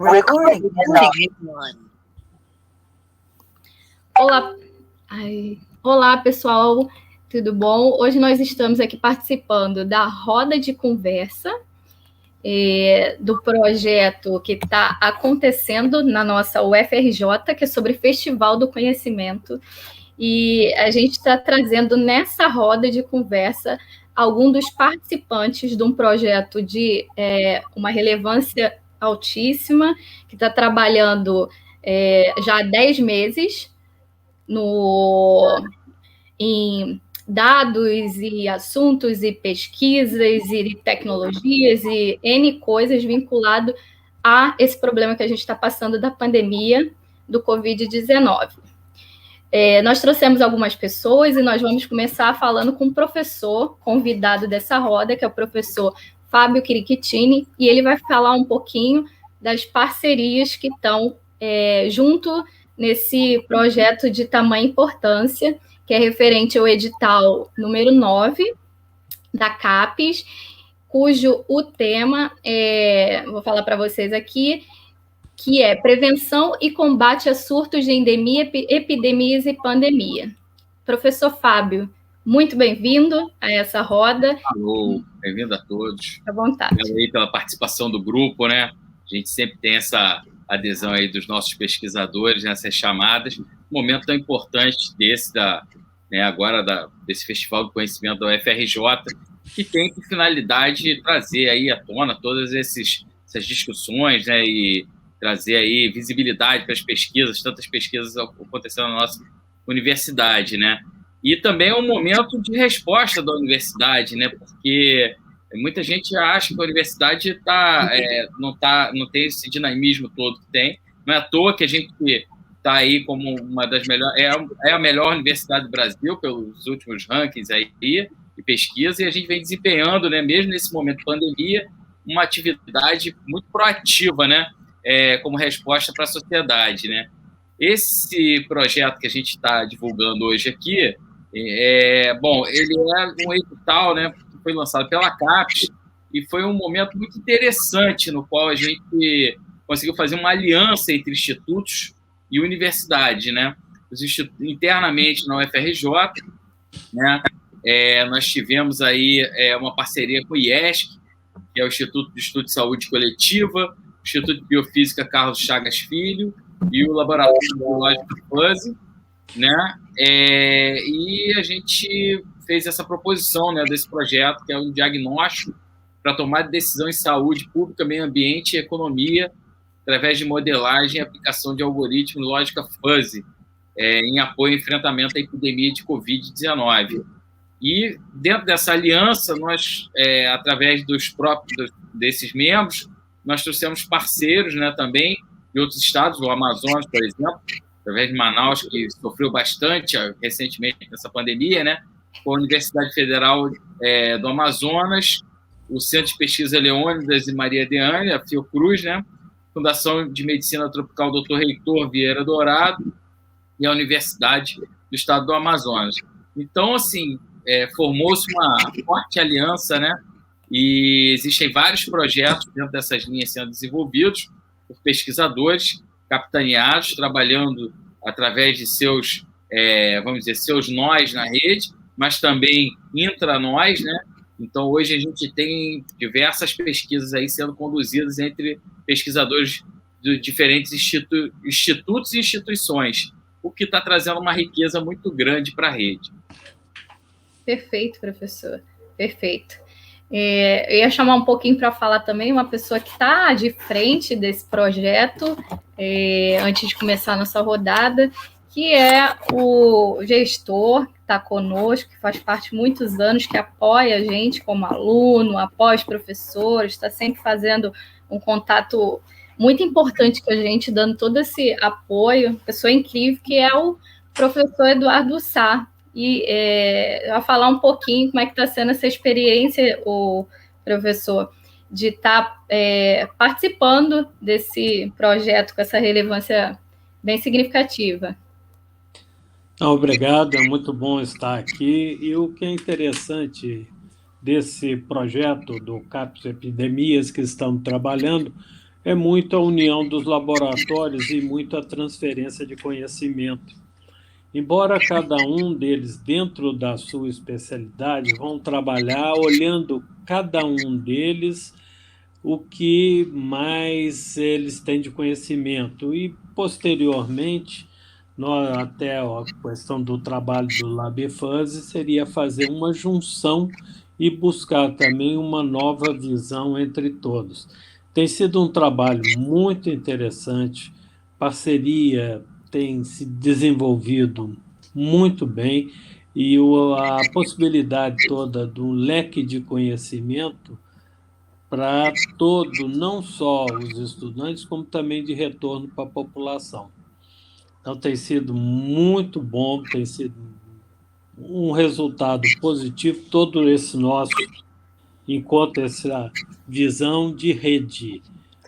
Recording everyone. Olá, pessoal, tudo bom? Hoje nós estamos aqui participando da roda de conversa do projeto que está acontecendo na nossa UFRJ, que é sobre Festival do Conhecimento. E a gente está trazendo nessa roda de conversa alguns dos participantes de um projeto de uma relevância altíssima, que está trabalhando já há 10 meses em dados e assuntos e pesquisas e tecnologias e N coisas vinculado a esse problema que a gente está passando da pandemia do Covid-19. Nós trouxemos algumas pessoas e nós vamos começar falando com o professor convidado dessa roda, que é o professor Fábio Chiriquitini, e ele vai falar um pouquinho das parcerias que estão junto nesse projeto de tamanha importância, que é referente ao edital número 9 da CAPES, cujo o tema, vou falar para vocês aqui, que é prevenção e combate a surtos de endemia, epidemias e pandemia. Professor Fábio, muito bem-vindo a essa roda. Alô, bem-vindo a todos. À vontade. Obrigado aí pela participação do grupo, né? A gente sempre tem essa adesão aí dos nossos pesquisadores nessas chamadas. Um momento tão importante desse, desse Festival do Conhecimento da UFRJ, que tem por finalidade trazer aí à tona todas essas discussões, né? E trazer aí visibilidade para as pesquisas, tantas pesquisas acontecendo na nossa universidade, né? E também é um momento de resposta da universidade, né? Porque muita gente acha que a universidade não tem esse dinamismo todo que tem. Não é à toa que a gente está aí como uma das melhores... É a melhor universidade do Brasil, pelos últimos rankings aí de pesquisa, e a gente vem desempenhando, né, mesmo nesse momento de pandemia, uma atividade muito proativa, né? Como resposta para a sociedade, né? Esse projeto que a gente está divulgando hoje aqui, ele é um edital, né, que foi lançado pela CAPES, e foi um momento muito interessante no qual a gente conseguiu fazer uma aliança entre institutos e universidade, né? Internamente na UFRJ, né, nós tivemos aí uma parceria com o IESC, que é o Instituto de Estudo de Saúde Coletiva, o Instituto de Biofísica Carlos Chagas Filho e o Laboratório Biológico Fuzzy, né? E a gente fez essa proposição, né, desse projeto, que é um diagnóstico para tomar decisão em saúde pública, meio ambiente e economia, através de modelagem e aplicação de algoritmos lógica fuzzy, em apoio ao enfrentamento à epidemia de Covid-19. E dentro dessa aliança, nós, através desses membros, nós trouxemos parceiros, né, também de outros estados, o Amazonas, por exemplo, através de Manaus, que sofreu bastante recentemente nessa pandemia, né, com a Universidade Federal do Amazonas, o Centro de Pesquisa Leônidas e Maria Deane, a Fiocruz, né, Fundação de Medicina Tropical Dr. Reitor Vieira Dourado e a Universidade do Estado do Amazonas. Então, assim, formou-se uma forte aliança, né? E existem vários projetos dentro dessas linhas sendo desenvolvidos por pesquisadores capitaneados, trabalhando através de seus nós na rede, mas também intra-nós, né? Então, hoje a gente tem diversas pesquisas aí sendo conduzidas entre pesquisadores de diferentes institutos e instituições, o que está trazendo uma riqueza muito grande para a rede. Perfeito, professor. Perfeito. Eu ia chamar um pouquinho para falar também uma pessoa que está de frente desse projeto, antes de começar a nossa rodada, que é o gestor que está conosco, que faz parte de muitos anos, que apoia a gente como aluno, apoia os professores, está sempre fazendo um contato muito importante com a gente, dando todo esse apoio, pessoa incrível, que é o professor Eduardo Sá. E vai falar um pouquinho como é que está sendo essa experiência, o professor, de estar participando desse projeto com essa relevância bem significativa. Obrigado, é muito bom estar aqui. E o que é interessante desse projeto do CAPES Epidemias que estamos trabalhando é muito a união dos laboratórios e muita transferência de conhecimento. Embora cada um deles, dentro da sua especialidade, vão trabalhar olhando cada um deles o que mais eles têm de conhecimento. E, posteriormente, até a questão do trabalho do LabFuzz seria fazer uma junção e buscar também uma nova visão entre todos. Tem sido um trabalho muito interessante, parceria tem se desenvolvido muito bem e a possibilidade toda do leque de conhecimento para todo, não só os estudantes, como também de retorno para a população. Então, tem sido muito bom, tem sido um resultado positivo, todo esse nosso encontro, essa visão de rede,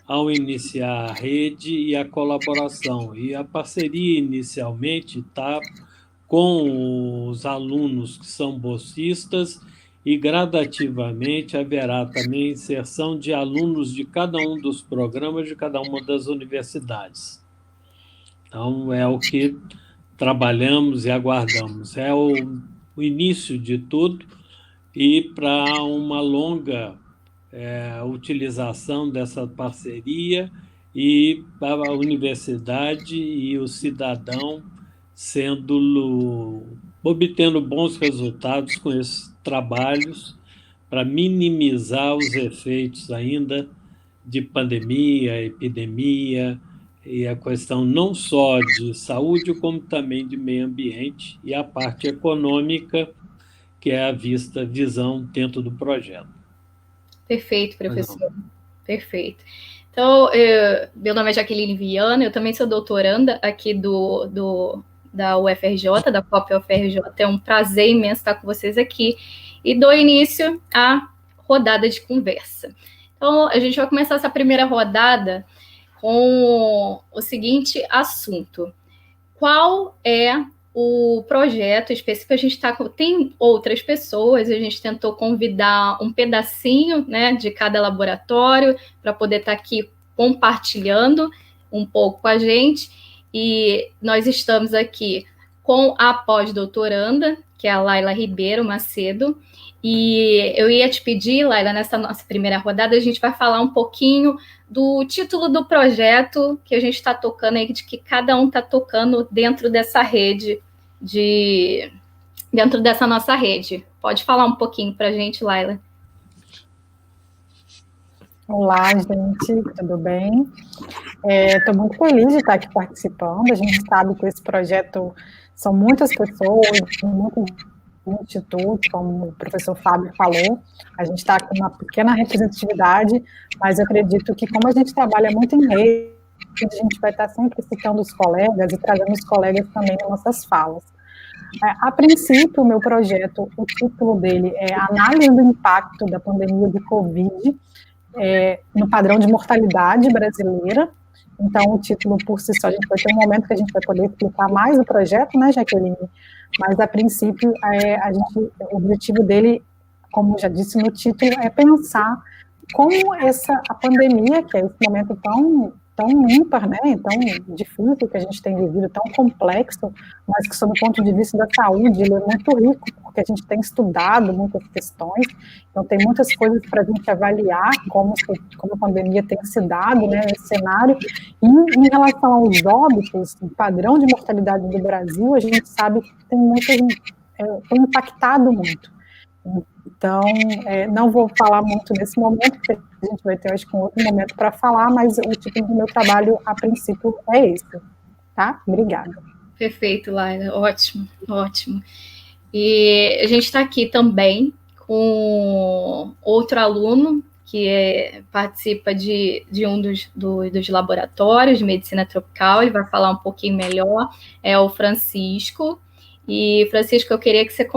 ao iniciar a rede e a colaboração. E a parceria, inicialmente, está com os alunos que são bolsistas e, gradativamente, haverá também inserção de alunos de cada um dos programas de cada uma das universidades. Então, é o que trabalhamos e aguardamos. É o início de tudo e para uma longa utilização dessa parceria e para a universidade e o cidadão obtendo bons resultados com esses trabalhos para minimizar os efeitos ainda de pandemia, epidemia, e a questão não só de saúde, como também de meio ambiente e a parte econômica, que é a visão dentro do projeto. Perfeito, professor. Perfeito. Então, meu nome é Jaqueline Viana, eu também sou doutoranda aqui da UFRJ, da COP UFRJ. É um prazer imenso estar com vocês aqui e dou início à rodada de conversa. Então, a gente vai começar essa primeira rodada com o seguinte assunto: qual é o projeto específico? A gente tem outras pessoas, a gente tentou convidar um pedacinho, né, de cada laboratório para poder estar aqui compartilhando um pouco com a gente, e nós estamos aqui com a pós-doutoranda, que é a Laila Ribeiro Macedo, e eu ia te pedir, Laila, nessa nossa primeira rodada, a gente vai falar um pouquinho do título do projeto que a gente está tocando aí, de que cada um está tocando dentro dessa rede, dentro dessa nossa rede. Pode falar um pouquinho para a gente, Laila? Olá, gente, tudo bem? Estou muito feliz de estar aqui participando. A gente sabe que esse projeto são muitas pessoas, muitos institutos, como o professor Fábio falou. A gente está com uma pequena representatividade, mas eu acredito que, como a gente trabalha muito em rede, a gente vai estar sempre citando os colegas e trazendo os colegas também nas nossas falas. A princípio, o meu projeto, o título dele é Análise do Impacto da Pandemia de Covid no padrão de mortalidade brasileira. Então, o título por si só, a gente vai ter um momento que a gente vai poder explicar mais o projeto, né, Jaqueline? Mas, a princípio, o objetivo dele, como já disse no título, é pensar como a pandemia, que é esse momento tão ímpar, né, tão difícil que a gente tem vivido, tão complexo, mas que, sob o ponto de vista da saúde, ele é muito rico, porque a gente tem estudado muitas questões, então tem muitas coisas para a gente avaliar como a pandemia tem se dado, né, nesse cenário. E em relação aos óbitos, o padrão de mortalidade do Brasil, a gente sabe que tem impactado muito. Então, não vou falar muito nesse momento, porque a gente vai ter, acho que, um outro momento para falar, mas o título do meu trabalho, a princípio, é esse, tá? Obrigada. Perfeito, Laila, ótimo, ótimo. E a gente está aqui também com outro aluno que participa de um dos laboratórios de medicina tropical, ele vai falar um pouquinho melhor, é o Francisco. E, Francisco, eu queria que você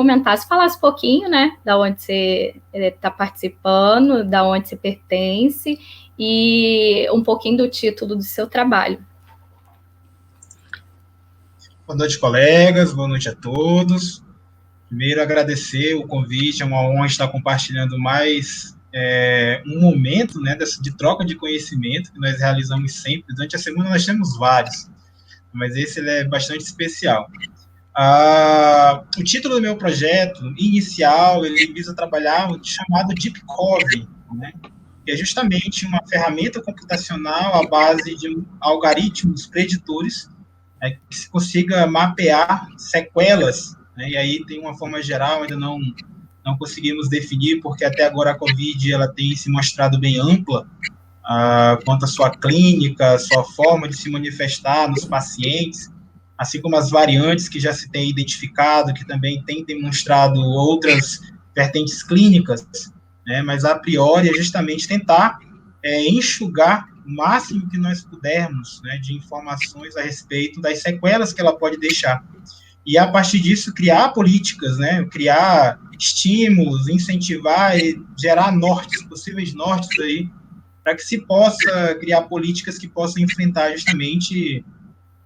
falasse um pouquinho, né, da onde você está participando, da onde você pertence, e um pouquinho do título do seu trabalho. Boa noite, colegas, boa noite a todos. Primeiro, agradecer o convite, é uma honra estar compartilhando mais um momento, né, de troca de conhecimento que nós realizamos sempre. Durante a semana nós temos vários, mas esse ele é bastante especial. O título do meu projeto inicial, ele visa trabalhar o chamado Deep Covering, né, que é justamente uma ferramenta computacional à base de algoritmos preditores, né, que se consiga mapear sequelas, né, e aí tem uma forma geral, ainda não conseguimos definir, porque até agora a COVID ela tem se mostrado bem ampla, quanto à sua clínica, sua forma de se manifestar nos pacientes, assim como as variantes que já se tem identificado, que também têm demonstrado outras vertentes clínicas, né, mas a priori é justamente tentar enxugar o máximo que nós pudermos, né, de informações a respeito das sequelas que ela pode deixar. E, a partir disso, criar políticas, né, criar estímulos, incentivar e gerar possíveis nortes aí, para que se possa criar políticas que possam enfrentar justamente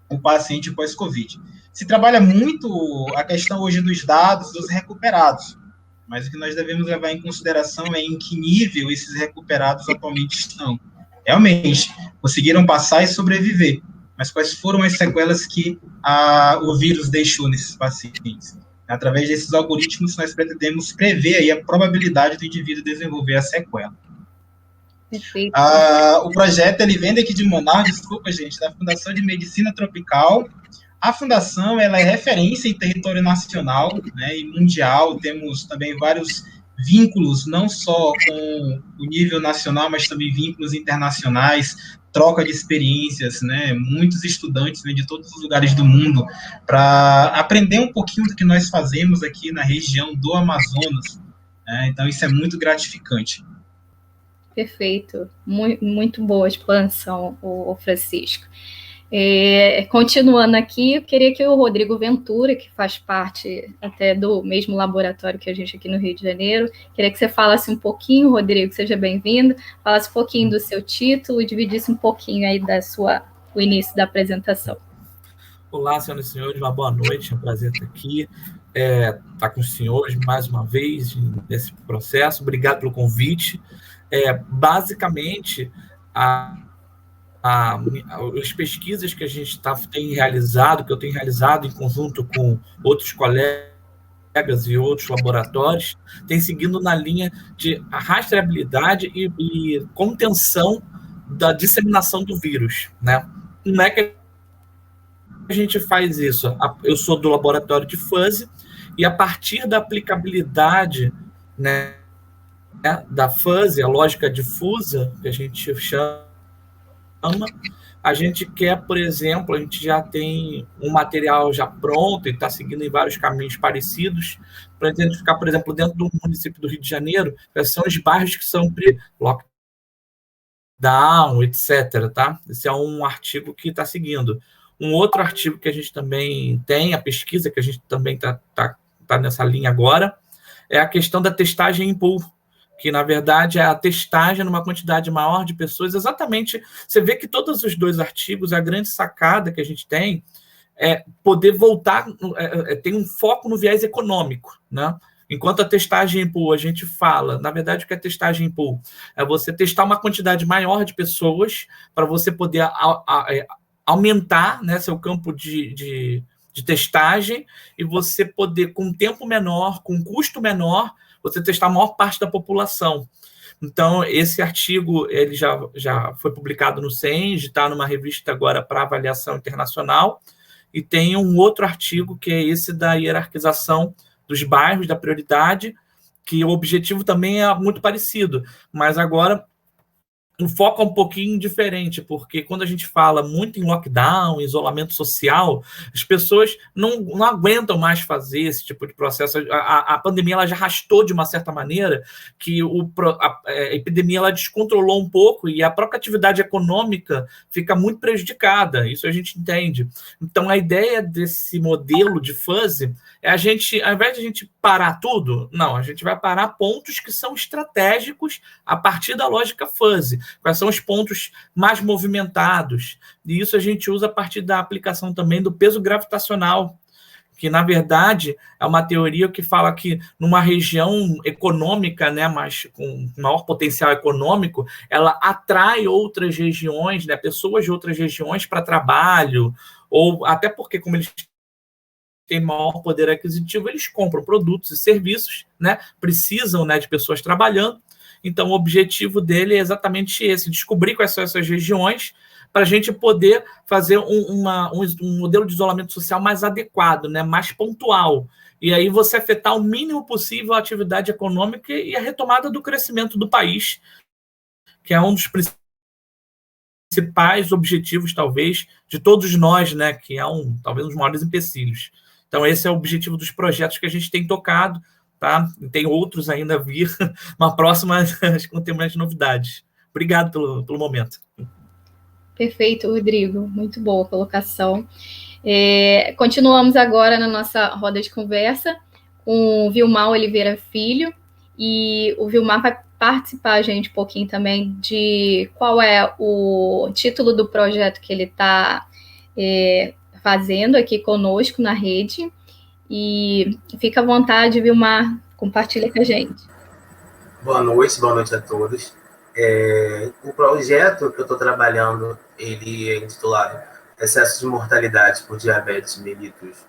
o paciente pós-Covid. Se trabalha muito a questão hoje dos dados dos recuperados, mas o que nós devemos levar em consideração é em que nível esses recuperados atualmente estão. Realmente, conseguiram passar e sobreviver, mas quais foram as sequelas que o vírus deixou nesses pacientes? Através desses algoritmos, nós pretendemos prever aí a probabilidade do indivíduo desenvolver a sequela. Perfeito. O projeto ele vem daqui de Manaus, desculpa, gente, da Fundação de Medicina Tropical. A fundação ela é referência em território nacional, né, e mundial. Temos também vários vínculos, não só com o nível nacional, mas também vínculos internacionais, troca de experiências, né, muitos estudantes vêm de todos os lugares do mundo para aprender um pouquinho do que nós fazemos aqui na região do Amazonas, né, então isso é muito gratificante. Perfeito, muito boa a explanação, o Francisco. Continuando aqui, eu queria que o Rodrigo Ventura, que faz parte até do mesmo laboratório que a gente aqui no Rio de Janeiro, queria que você falasse um pouquinho, Rodrigo, seja bem-vindo, falasse um pouquinho do seu título e dividisse um pouquinho aí o início da apresentação. Olá, senhoras e senhores, uma boa noite, é um prazer estar aqui, estar com os senhores mais uma vez nesse processo, obrigado pelo convite. Basicamente, as pesquisas que a gente tem realizado, que eu tenho realizado em conjunto com outros colegas e outros laboratórios, tem seguindo na linha de rastreabilidade e contenção da disseminação do vírus, né? Como é que a gente faz isso? Eu sou do laboratório de fuzzy e a partir da aplicabilidade, né, da fuzzy, a lógica difusa, que a gente chama, a gente quer, por exemplo, a gente já tem um material já pronto e está seguindo em vários caminhos parecidos para identificar, por exemplo, dentro do município do Rio de Janeiro, quais são os bairros que são lockdown, etc. Tá? Esse é um artigo que está seguindo. Um outro artigo que a gente também tem, a pesquisa que a gente também está nessa linha agora, é a questão da testagem em pool, que, na verdade, é a testagem numa quantidade maior de pessoas. Exatamente, você vê que todos os dois artigos, a grande sacada que a gente tem é poder voltar, tem um foco no viés econômico, né? Enquanto a testagem em pool, a gente fala, na verdade, o que é testagem em pool? É você testar uma quantidade maior de pessoas para você poder aumentar, né, seu campo de testagem e você poder, com um tempo menor, com um custo menor, você testar a maior parte da população. Então, esse artigo ele já foi publicado no CENG, está numa revista agora para avaliação internacional, e tem um outro artigo, que é esse da hierarquização dos bairros, da prioridade, que o objetivo também é muito parecido, mas agora um foco um pouquinho diferente, porque quando a gente fala muito em lockdown, isolamento social, as pessoas não aguentam mais fazer esse tipo de processo. A pandemia ela já arrastou de uma certa maneira que a epidemia ela descontrolou um pouco e a própria atividade econômica fica muito prejudicada, isso a gente entende. Então, a ideia desse modelo de fuzzy é a gente, ao invés de a gente parar tudo, não, a gente vai parar pontos que são estratégicos a partir da lógica fuzzy. Quais são os pontos mais movimentados? E isso a gente usa a partir da aplicação também do peso gravitacional, que, na verdade, é uma teoria que fala que numa região econômica, né, mas com maior potencial econômico, ela atrai outras regiões, né, pessoas de outras regiões para trabalho, ou até porque, como eles têm maior poder aquisitivo, eles compram produtos e serviços, né, precisam, né, de pessoas trabalhando. Então, o objetivo dele é exatamente esse, descobrir quais são essas regiões, para a gente poder fazer um modelo de isolamento social mais adequado, né, mais pontual. E aí você afetar o mínimo possível a atividade econômica e a retomada do crescimento do país, que é um dos principais objetivos, talvez, de todos nós, né, que é talvez um dos maiores empecilhos. Então, esse é o objetivo dos projetos que a gente tem tocado, tá? E tem outros ainda a vir. Uma próxima, acho que não tem mais novidades. Obrigado pelo momento. Perfeito, Rodrigo. Muito boa colocação. Continuamos agora na nossa roda de conversa com o Vilmar Oliveira Filho, e o Vilmar vai participar a gente um pouquinho também de qual é o título do projeto que ele está fazendo aqui conosco na rede. E fica à vontade, Vilmar, compartilha com a gente. Boa noite a todos. O projeto que eu estou trabalhando, ele é intitulado Excesso de Mortalidade por Diabetes Mellitus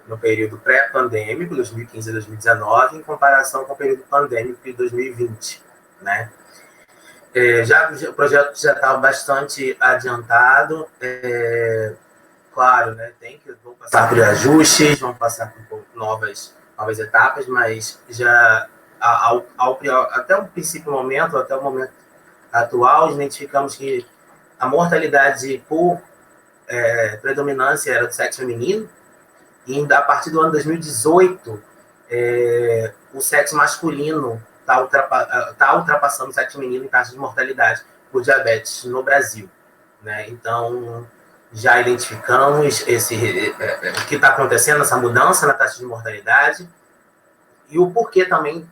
no período pré-pandêmico, 2015 a 2019, em comparação com o período pandêmico de 2020, né? O projeto já está bastante adiantado, claro, né? Vão passar por ajustes, vão passar por novas etapas, mas já até o princípio momento, até o momento atual, identificamos que a mortalidade por predominância era do sexo feminino, e a partir do ano 2018, o sexo masculino está ultrapassando o sexo feminino em taxa de mortalidade por diabetes no Brasil, né? Então, já identificamos o que está acontecendo, essa mudança na taxa de mortalidade, e o porquê também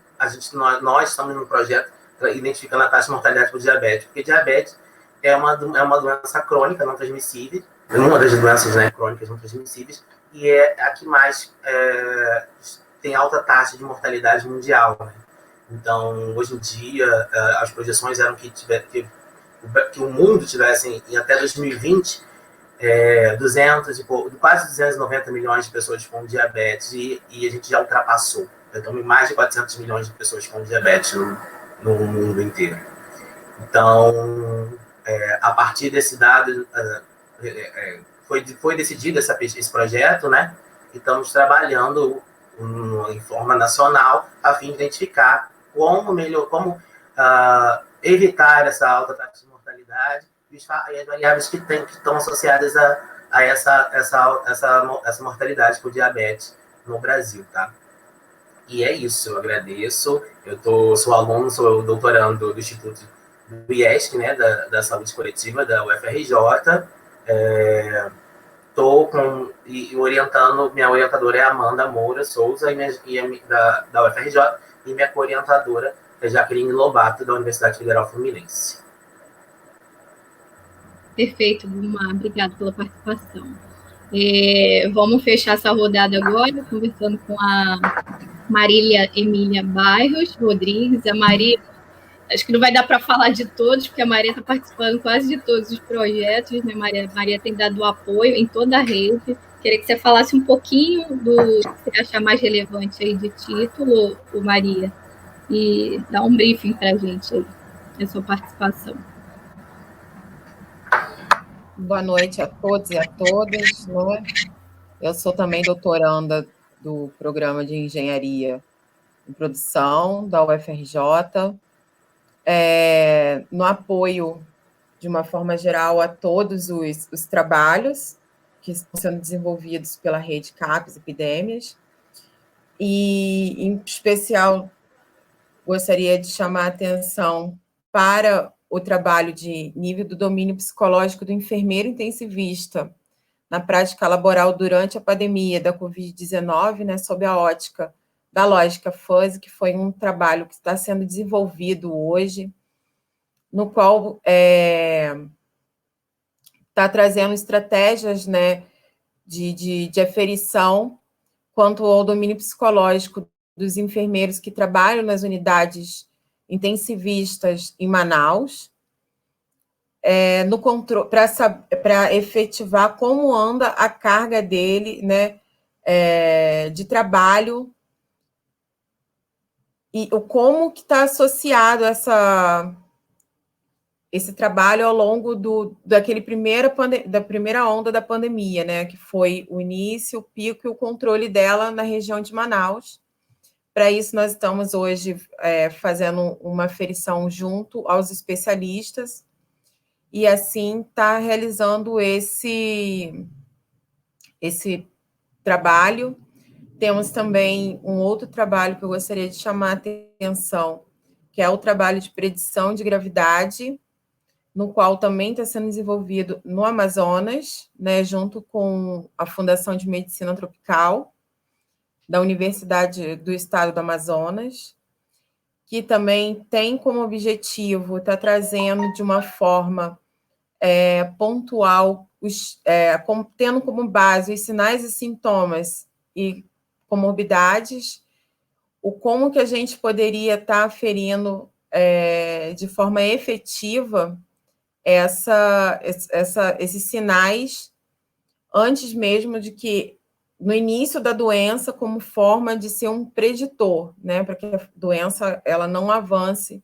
nós estamos no projeto identificando a taxa de mortalidade por diabetes, porque diabetes é uma doença crônica não transmissível, uma das doenças, né, crônicas não transmissíveis, e é a que mais tem alta taxa de mortalidade mundial, né? Então, hoje em dia, as projeções eram que o mundo tivesse, até 2020, quase 290 milhões de pessoas com diabetes, e a gente já ultrapassou. Então, mais de 400 milhões de pessoas com diabetes no mundo inteiro. Então, a partir desse dado, foi decidido esse projeto, né? E estamos trabalhando em forma nacional a fim de identificar como evitar essa alta taxa de mortalidade e as variáveis que estão associadas a essa mortalidade por diabetes no Brasil, tá? E é isso, eu agradeço. Sou aluno, sou doutorando do Instituto do IESC, né, da Saúde Coletiva, da UFRJ. Estou orientando, minha orientadora é Amanda Moura Souza, da UFRJ, e minha co-orientadora é Jaqueline Lobato, da Universidade Federal Fluminense. Perfeito, Vilmar. Obrigada pela participação. Vamos fechar essa rodada agora, conversando com a Marília Emília Bairros Rodrigues. A Maria, acho que não vai dar para falar de todos, porque a Maria está participando quase de todos os projetos, né, Maria? A Maria tem dado apoio em toda a rede. Queria que você falasse um pouquinho do que você achar mais relevante aí de título, Maria, e dar um briefing para a gente aí, da sua participação. Boa noite a todos e a todas, né? Eu sou também doutoranda do Programa de Engenharia em Produção da UFRJ, no apoio, de uma forma geral, a todos os trabalhos que estão sendo desenvolvidos pela rede CAPES Epidemias, e, em especial, gostaria de chamar a atenção para o trabalho de nível do domínio psicológico do enfermeiro intensivista na prática laboral durante a pandemia da Covid-19, né, sob a ótica da lógica fuzzy, que foi um trabalho que está sendo desenvolvido hoje, no qual está trazendo estratégias, né, de aferição quanto ao domínio psicológico dos enfermeiros que trabalham nas unidades intensivistas em Manaus, para efetivar como anda a carga dele, né, de trabalho, e como que está associado esse trabalho ao longo da primeira onda da pandemia, né, que foi o início, o pico e o controle dela na região de Manaus. Para isso, nós estamos hoje fazendo uma aferição junto aos especialistas e, assim, está realizando esse trabalho. Temos também um outro trabalho que eu gostaria de chamar a atenção, que é o trabalho de predição de gravidade, no qual também está sendo desenvolvido no Amazonas, né, junto com a Fundação de Medicina Tropical, da Universidade do Estado do Amazonas, que também tem como objetivo estar trazendo de uma forma pontual, tendo como base os sinais e sintomas e comorbidades, como que a gente poderia estar aferindo de forma efetiva esses sinais antes mesmo de que, no início da doença, como forma de ser um preditor, né, para que a doença ela não avance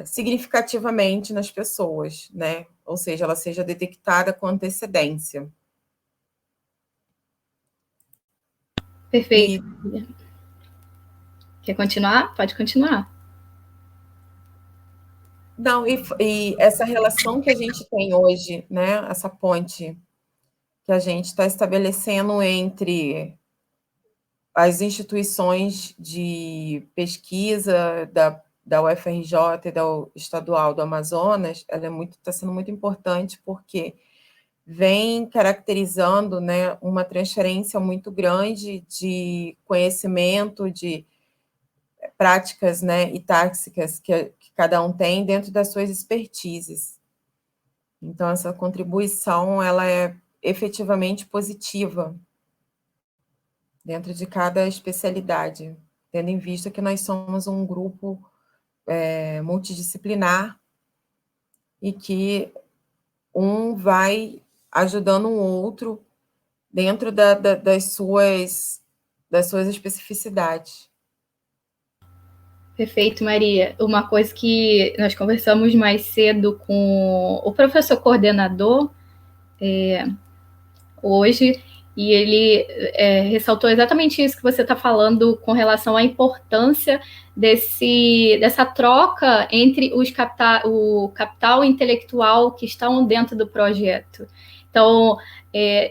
significativamente nas pessoas, né, ou seja, ela seja detectada com antecedência. Perfeito. Quer continuar? Pode continuar. Não, e essa relação que a gente tem hoje, né, essa ponte que a gente está estabelecendo entre as instituições de pesquisa da UFRJ e da Estadual do Amazonas, ela está sendo muito importante porque vem caracterizando, né, uma transferência muito grande de conhecimento, de práticas, né, e táticas que cada um tem dentro das suas expertises. Então, essa contribuição ela é efetivamente positiva dentro de cada especialidade, tendo em vista que nós somos um grupo multidisciplinar e que um vai ajudando o outro dentro das suas especificidades. Perfeito, Maria. Uma coisa que nós conversamos mais cedo com o professor coordenador hoje, e ele ressaltou exatamente isso que você está falando com relação à importância dessa troca entre o capital intelectual que estão dentro do projeto. Então,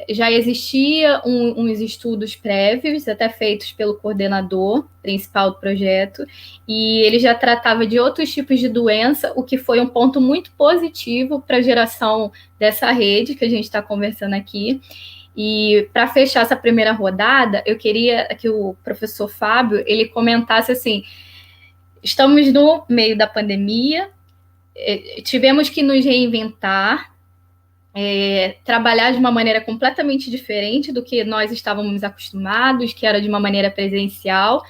já existia uns estudos prévios, até feitos pelo coordenador principal do projeto, e ele já tratava de outros tipos de doença, o que foi um ponto muito positivo para a geração dessa rede que a gente está conversando aqui. E para fechar essa primeira rodada, eu queria que o professor Fábio ele comentasse assim: estamos no meio da pandemia, tivemos que nos reinventar, trabalhar de uma maneira completamente diferente do que nós estávamos acostumados, que era de uma maneira presencial.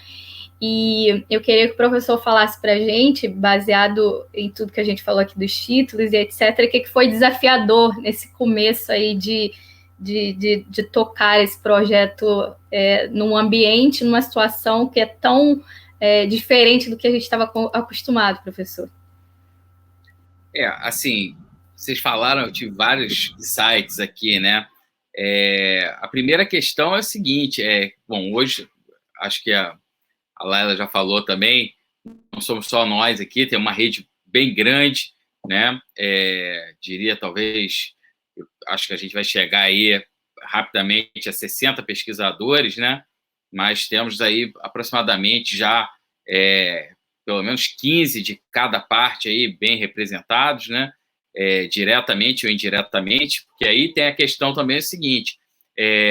E eu queria que o professor falasse para a gente, baseado em tudo que a gente falou aqui dos títulos e etc., o que foi desafiador nesse começo aí de tocar esse projeto num ambiente, numa situação que é tão diferente do que a gente estava acostumado, professor. Assim, vocês falaram, eu tive vários insights aqui, né? A primeira questão é a seguinte, bom, hoje, acho que a Laila já falou também, não somos só nós aqui, tem uma rede bem grande, né? Diria, talvez, acho que a gente vai chegar aí rapidamente a 60 pesquisadores, né? Mas temos aí aproximadamente já pelo menos 15 de cada parte aí bem representados, né? Diretamente ou indiretamente, porque aí tem a questão também o seguinte,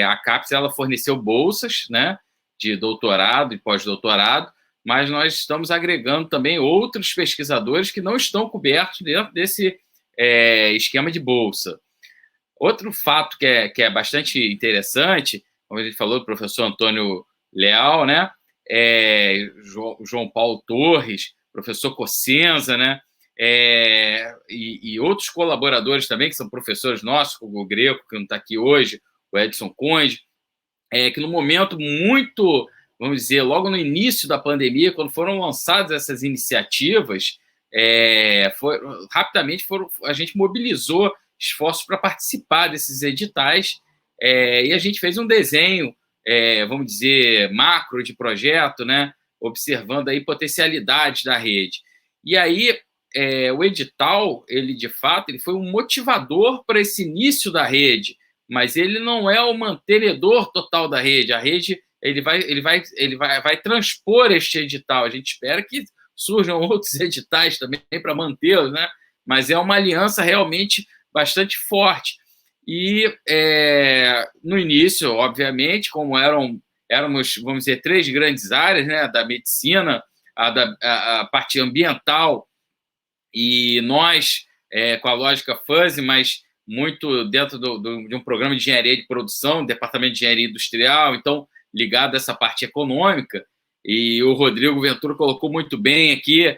a CAPES ela forneceu bolsas, né, de doutorado e pós-doutorado, mas nós estamos agregando também outros pesquisadores que não estão cobertos dentro desse esquema de bolsa. Outro fato que é bastante interessante como a gente falou, o professor Antônio Leal, né? João Paulo Torres, professor Cossenza, né? E outros colaboradores também, que são professores nossos, o Greco, que não está aqui hoje, o Edson Conde, que no momento muito, vamos dizer, logo no início da pandemia, quando foram lançadas essas iniciativas, rapidamente a gente mobilizou esforços para participar desses editais, e a gente fez um desenho, vamos dizer, macro de projeto, né, observando aí potencialidades da rede. E aí, o edital, ele de fato, ele foi um motivador para esse início da rede, mas ele não é o mantenedor total da rede. A rede ele vai transpor este edital. A gente espera que surjam outros editais também para mantê-los, né? Mas é uma aliança realmente bastante forte. E no início, obviamente, como éramos, vamos dizer, 3 grandes áreas, né? Da medicina, a parte ambiental, e nós, com a lógica fuzzy, mas muito dentro de um programa de engenharia de produção, departamento de engenharia industrial, então ligado a essa parte econômica, e o Rodrigo Ventura colocou muito bem aqui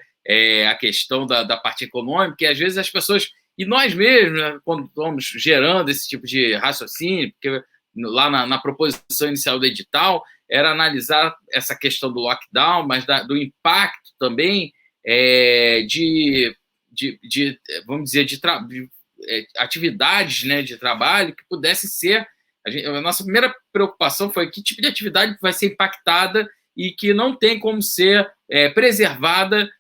a questão da parte econômica, e às vezes as pessoas, e nós mesmos, né, quando estamos gerando esse tipo de raciocínio, porque lá na proposição inicial do edital, era analisar essa questão do lockdown, mas do impacto também vamos dizer, de atividades, né, de trabalho que pudessem ser... A nossa primeira preocupação foi que tipo de atividade vai ser impactada e que não tem como ser preservada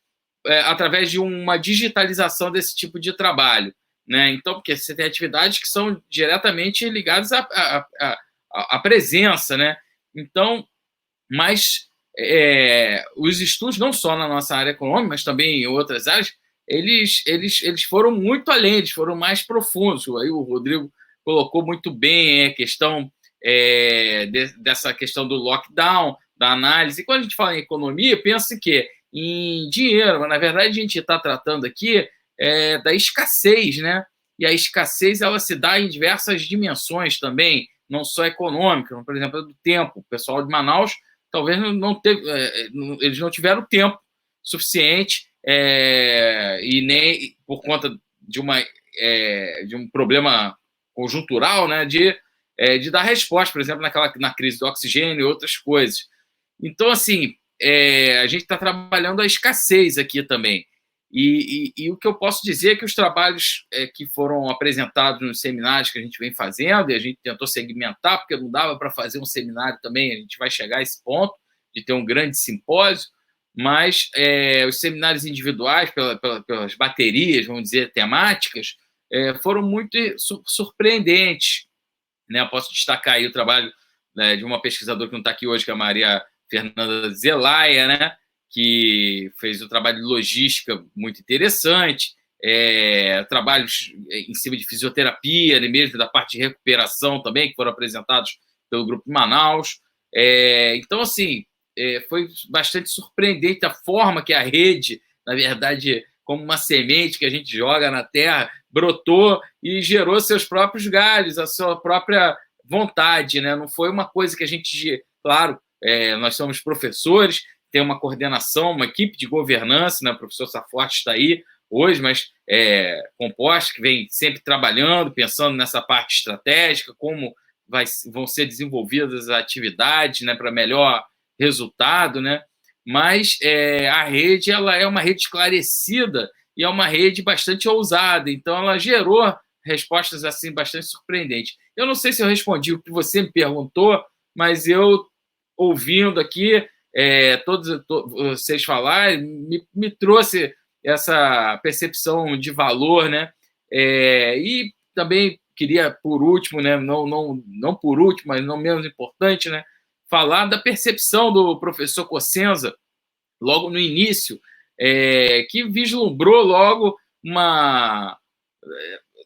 através de uma digitalização desse tipo de trabalho, né? Então, porque você tem atividades que são diretamente ligadas à presença, né? Então, mas os estudos, não só na nossa área econômica, mas também em outras áreas, eles foram muito além, eles foram mais profundos. Aí o Rodrigo colocou muito bem a questão dessa questão do lockdown, da análise. E quando a gente fala em economia, pensa que em dinheiro, mas na verdade a gente está tratando aqui da escassez, né? E a escassez ela se dá em diversas dimensões também, não só econômica, por exemplo, do tempo. O pessoal de Manaus talvez eles não tiveram tempo suficiente e nem por conta de um problema conjuntural, né, de dar resposta, por exemplo, na crise do oxigênio e outras coisas. Então, assim, a gente está trabalhando a escassez aqui também. E o que eu posso dizer é que os trabalhos que foram apresentados nos seminários que a gente vem fazendo, e a gente tentou segmentar, porque não dava para fazer um seminário também, a gente vai chegar a esse ponto de ter um grande simpósio, mas os seminários individuais, pelas baterias, vamos dizer, temáticas, foram muito surpreendentes, né? Eu posso destacar aí o trabalho de uma pesquisadora que não está aqui hoje, que é a Maria Fernanda Zelaya, né? Que fez um trabalho de logística muito interessante, trabalhos em cima de fisioterapia, mesmo da parte de recuperação também, que foram apresentados pelo Grupo Manaus. Então, assim, foi bastante surpreendente a forma que a rede, na verdade, como uma semente que a gente joga na terra, brotou e gerou seus próprios galhos, a sua própria vontade, né? Não foi uma coisa que a gente... Claro, nós somos professores, tem uma coordenação, uma equipe de governança, né? O professor Saforte está aí hoje, mas composta, que vem sempre trabalhando, pensando nessa parte estratégica, como vão ser desenvolvidas as atividades, né, para melhor resultado, né? Mas a rede ela é uma rede esclarecida e é uma rede bastante ousada, então ela gerou respostas assim bastante surpreendentes. Eu não sei se eu respondi o que você me perguntou, mas eu, ouvindo aqui todos vocês falarem, me trouxe essa percepção de valor, né? E também queria, por último, né, não por último, mas não menos importante, né, falar da percepção do professor Cossenza, logo no início, que vislumbrou logo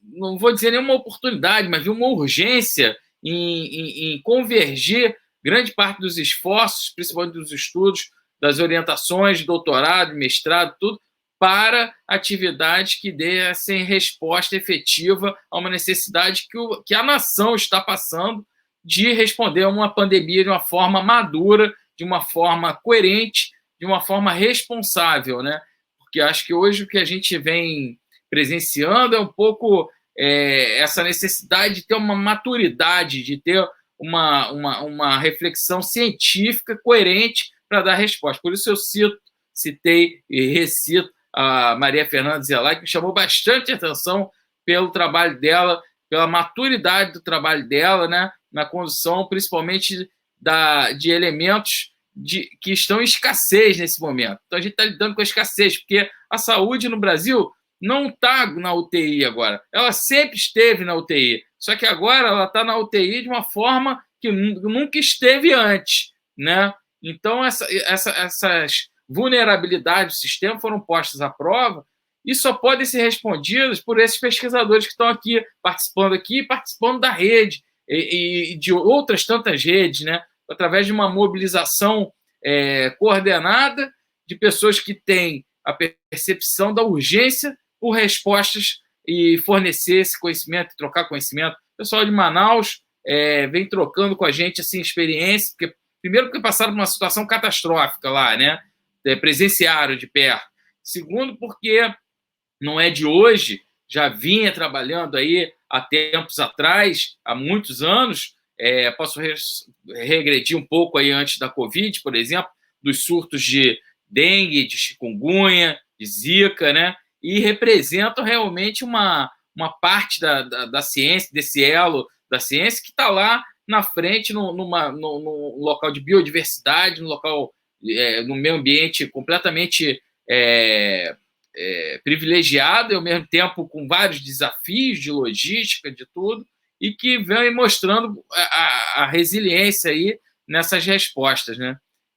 não vou dizer nenhuma oportunidade, mas viu uma urgência em convergir grande parte dos esforços, principalmente dos estudos, das orientações de doutorado, mestrado, tudo, para atividades que dessem resposta efetiva a uma necessidade que a nação está passando de responder a uma pandemia de uma forma madura, de uma forma coerente, de uma forma responsável, né? Porque acho que hoje o que a gente vem presenciando é um pouco essa necessidade de ter uma maturidade, de ter uma reflexão científica coerente para dar resposta. Por isso eu citei e recito a Maria Fernanda Zelay, que me chamou bastante atenção pelo trabalho dela, pela maturidade do trabalho dela, né, na condução, principalmente de elementos que estão em escassez nesse momento. Então, a gente está lidando com a escassez, porque a saúde no Brasil não está na UTI agora. Ela sempre esteve na UTI, só que agora ela está na UTI de uma forma que nunca esteve antes, né? Então, essas vulnerabilidades do sistema foram postas à prova e só podem ser respondidas por esses pesquisadores que estão aqui, participando da rede e de outras tantas redes, né? Através de uma mobilização coordenada de pessoas que têm a percepção da urgência por respostas e fornecer esse conhecimento, trocar conhecimento. O pessoal de Manaus vem trocando com a gente assim, experiência, primeiro porque passaram por uma situação catastrófica lá, né? Presenciaram de perto. Segundo, porque não é de hoje, já vinha trabalhando aí há tempos atrás, há muitos anos. Posso regredir um pouco aí antes da Covid, por exemplo, dos surtos de dengue, de chikungunya, de zika, né? E representam realmente uma parte da ciência, desse elo da ciência que está lá na frente, num local de biodiversidade, no meio ambiente completamente privilegiado e, ao mesmo tempo, com vários desafios de logística, de tudo, e que vem mostrando a resiliência aí nessas respostas, né?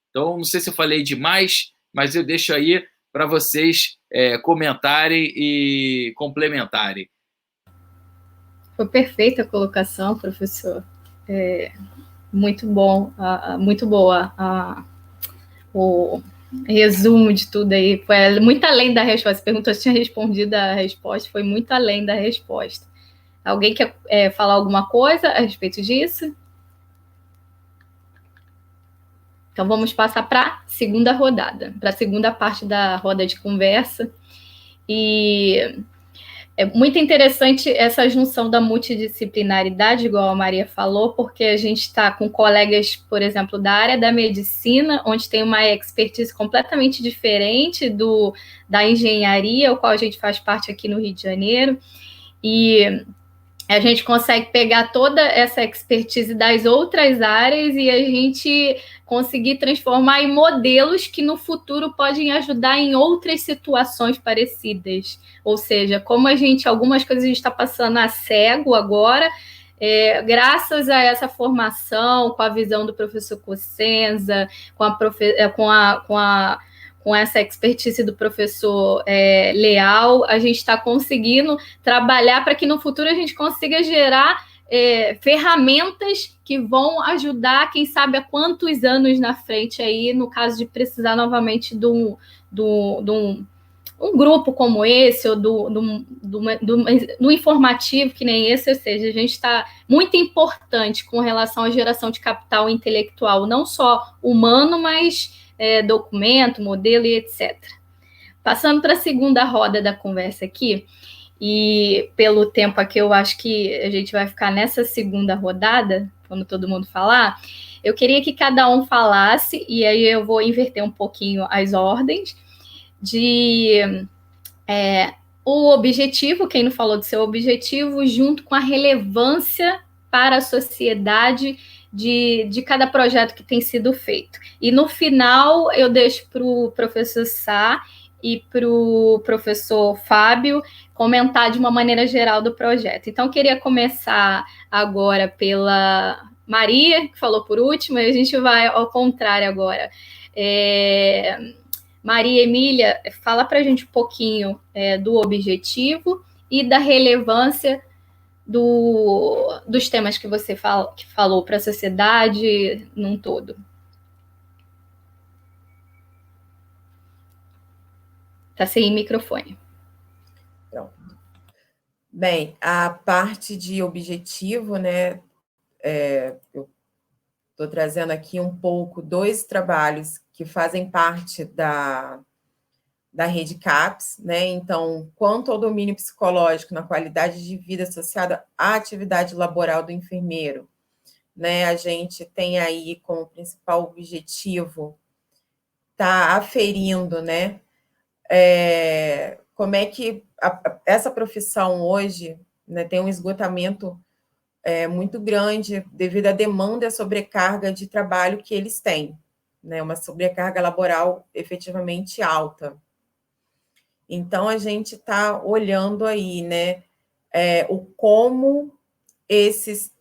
Então, não sei se eu falei demais, mas eu deixo aí para vocês comentarem e complementarem. Foi perfeita a colocação, professor. Muito bom, muito boa o resumo de tudo aí. Foi muito além da resposta. Você perguntou se tinha respondido a resposta, foi muito além da resposta. Alguém quer falar alguma coisa a respeito disso? Então, vamos passar para a segunda rodada, para a segunda parte da roda de conversa. E é muito interessante essa junção da multidisciplinaridade, igual a Maria falou, porque a gente está com colegas, por exemplo, da área da medicina, onde tem uma expertise completamente diferente da engenharia, o qual a gente faz parte aqui no Rio de Janeiro, e a gente consegue pegar toda essa expertise das outras áreas e a gente conseguir transformar em modelos que no futuro podem ajudar em outras situações parecidas. Ou seja, como algumas coisas a gente está passando a cego agora, graças a essa formação, com a visão do professor Cossenza, com essa expertise do professor Leal, a gente está conseguindo trabalhar para que no futuro a gente consiga gerar ferramentas que vão ajudar, quem sabe, há quantos anos na frente aí, no caso de precisar novamente de um grupo como esse, ou do informativo que nem esse, ou seja, a gente está muito importante com relação à geração de capital intelectual, não só humano, mas documento, modelo e etc. Passando para a segunda roda da conversa aqui, e pelo tempo aqui eu acho que a gente vai ficar nessa segunda rodada, quando todo mundo falar, eu queria que cada um falasse, e aí eu vou inverter um pouquinho as ordens, o objetivo, quem não falou do seu objetivo, junto com a relevância para a sociedade de cada projeto que tem sido feito. E no final eu deixo para o professor Sá e para o professor Fábio comentar de uma maneira geral do projeto. Então, eu queria começar agora pela Maria, que falou por último, e a gente vai ao contrário agora. Maria Emília, fala para a gente um pouquinho do objetivo e da relevância dos temas que você falou para a sociedade num todo. Está sem microfone. Pronto. Bem, a parte de objetivo, né, eu estou trazendo aqui um pouco 2 trabalhos que fazem parte da rede CAPES, né? Então, quanto ao domínio psicológico na qualidade de vida associada à atividade laboral do enfermeiro, né? A gente tem aí como principal objetivo estar aferindo, né? Como é que essa profissão hoje, né, tem um esgotamento muito grande devido à demanda e à sobrecarga de trabalho que eles têm, né? Uma sobrecarga laboral efetivamente alta. Então, a gente está olhando aí, né, como esse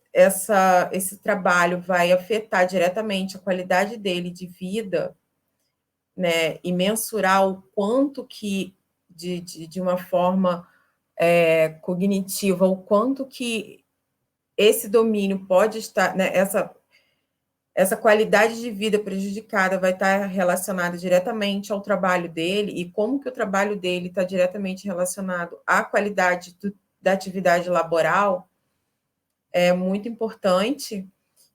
trabalho vai afetar diretamente a qualidade dele de vida, né, e mensurar o quanto que, de uma forma cognitiva, o quanto que esse domínio pode estar, né, essa qualidade de vida prejudicada vai estar relacionada diretamente ao trabalho dele e como que o trabalho dele está diretamente relacionado à qualidade da atividade laboral, é muito importante,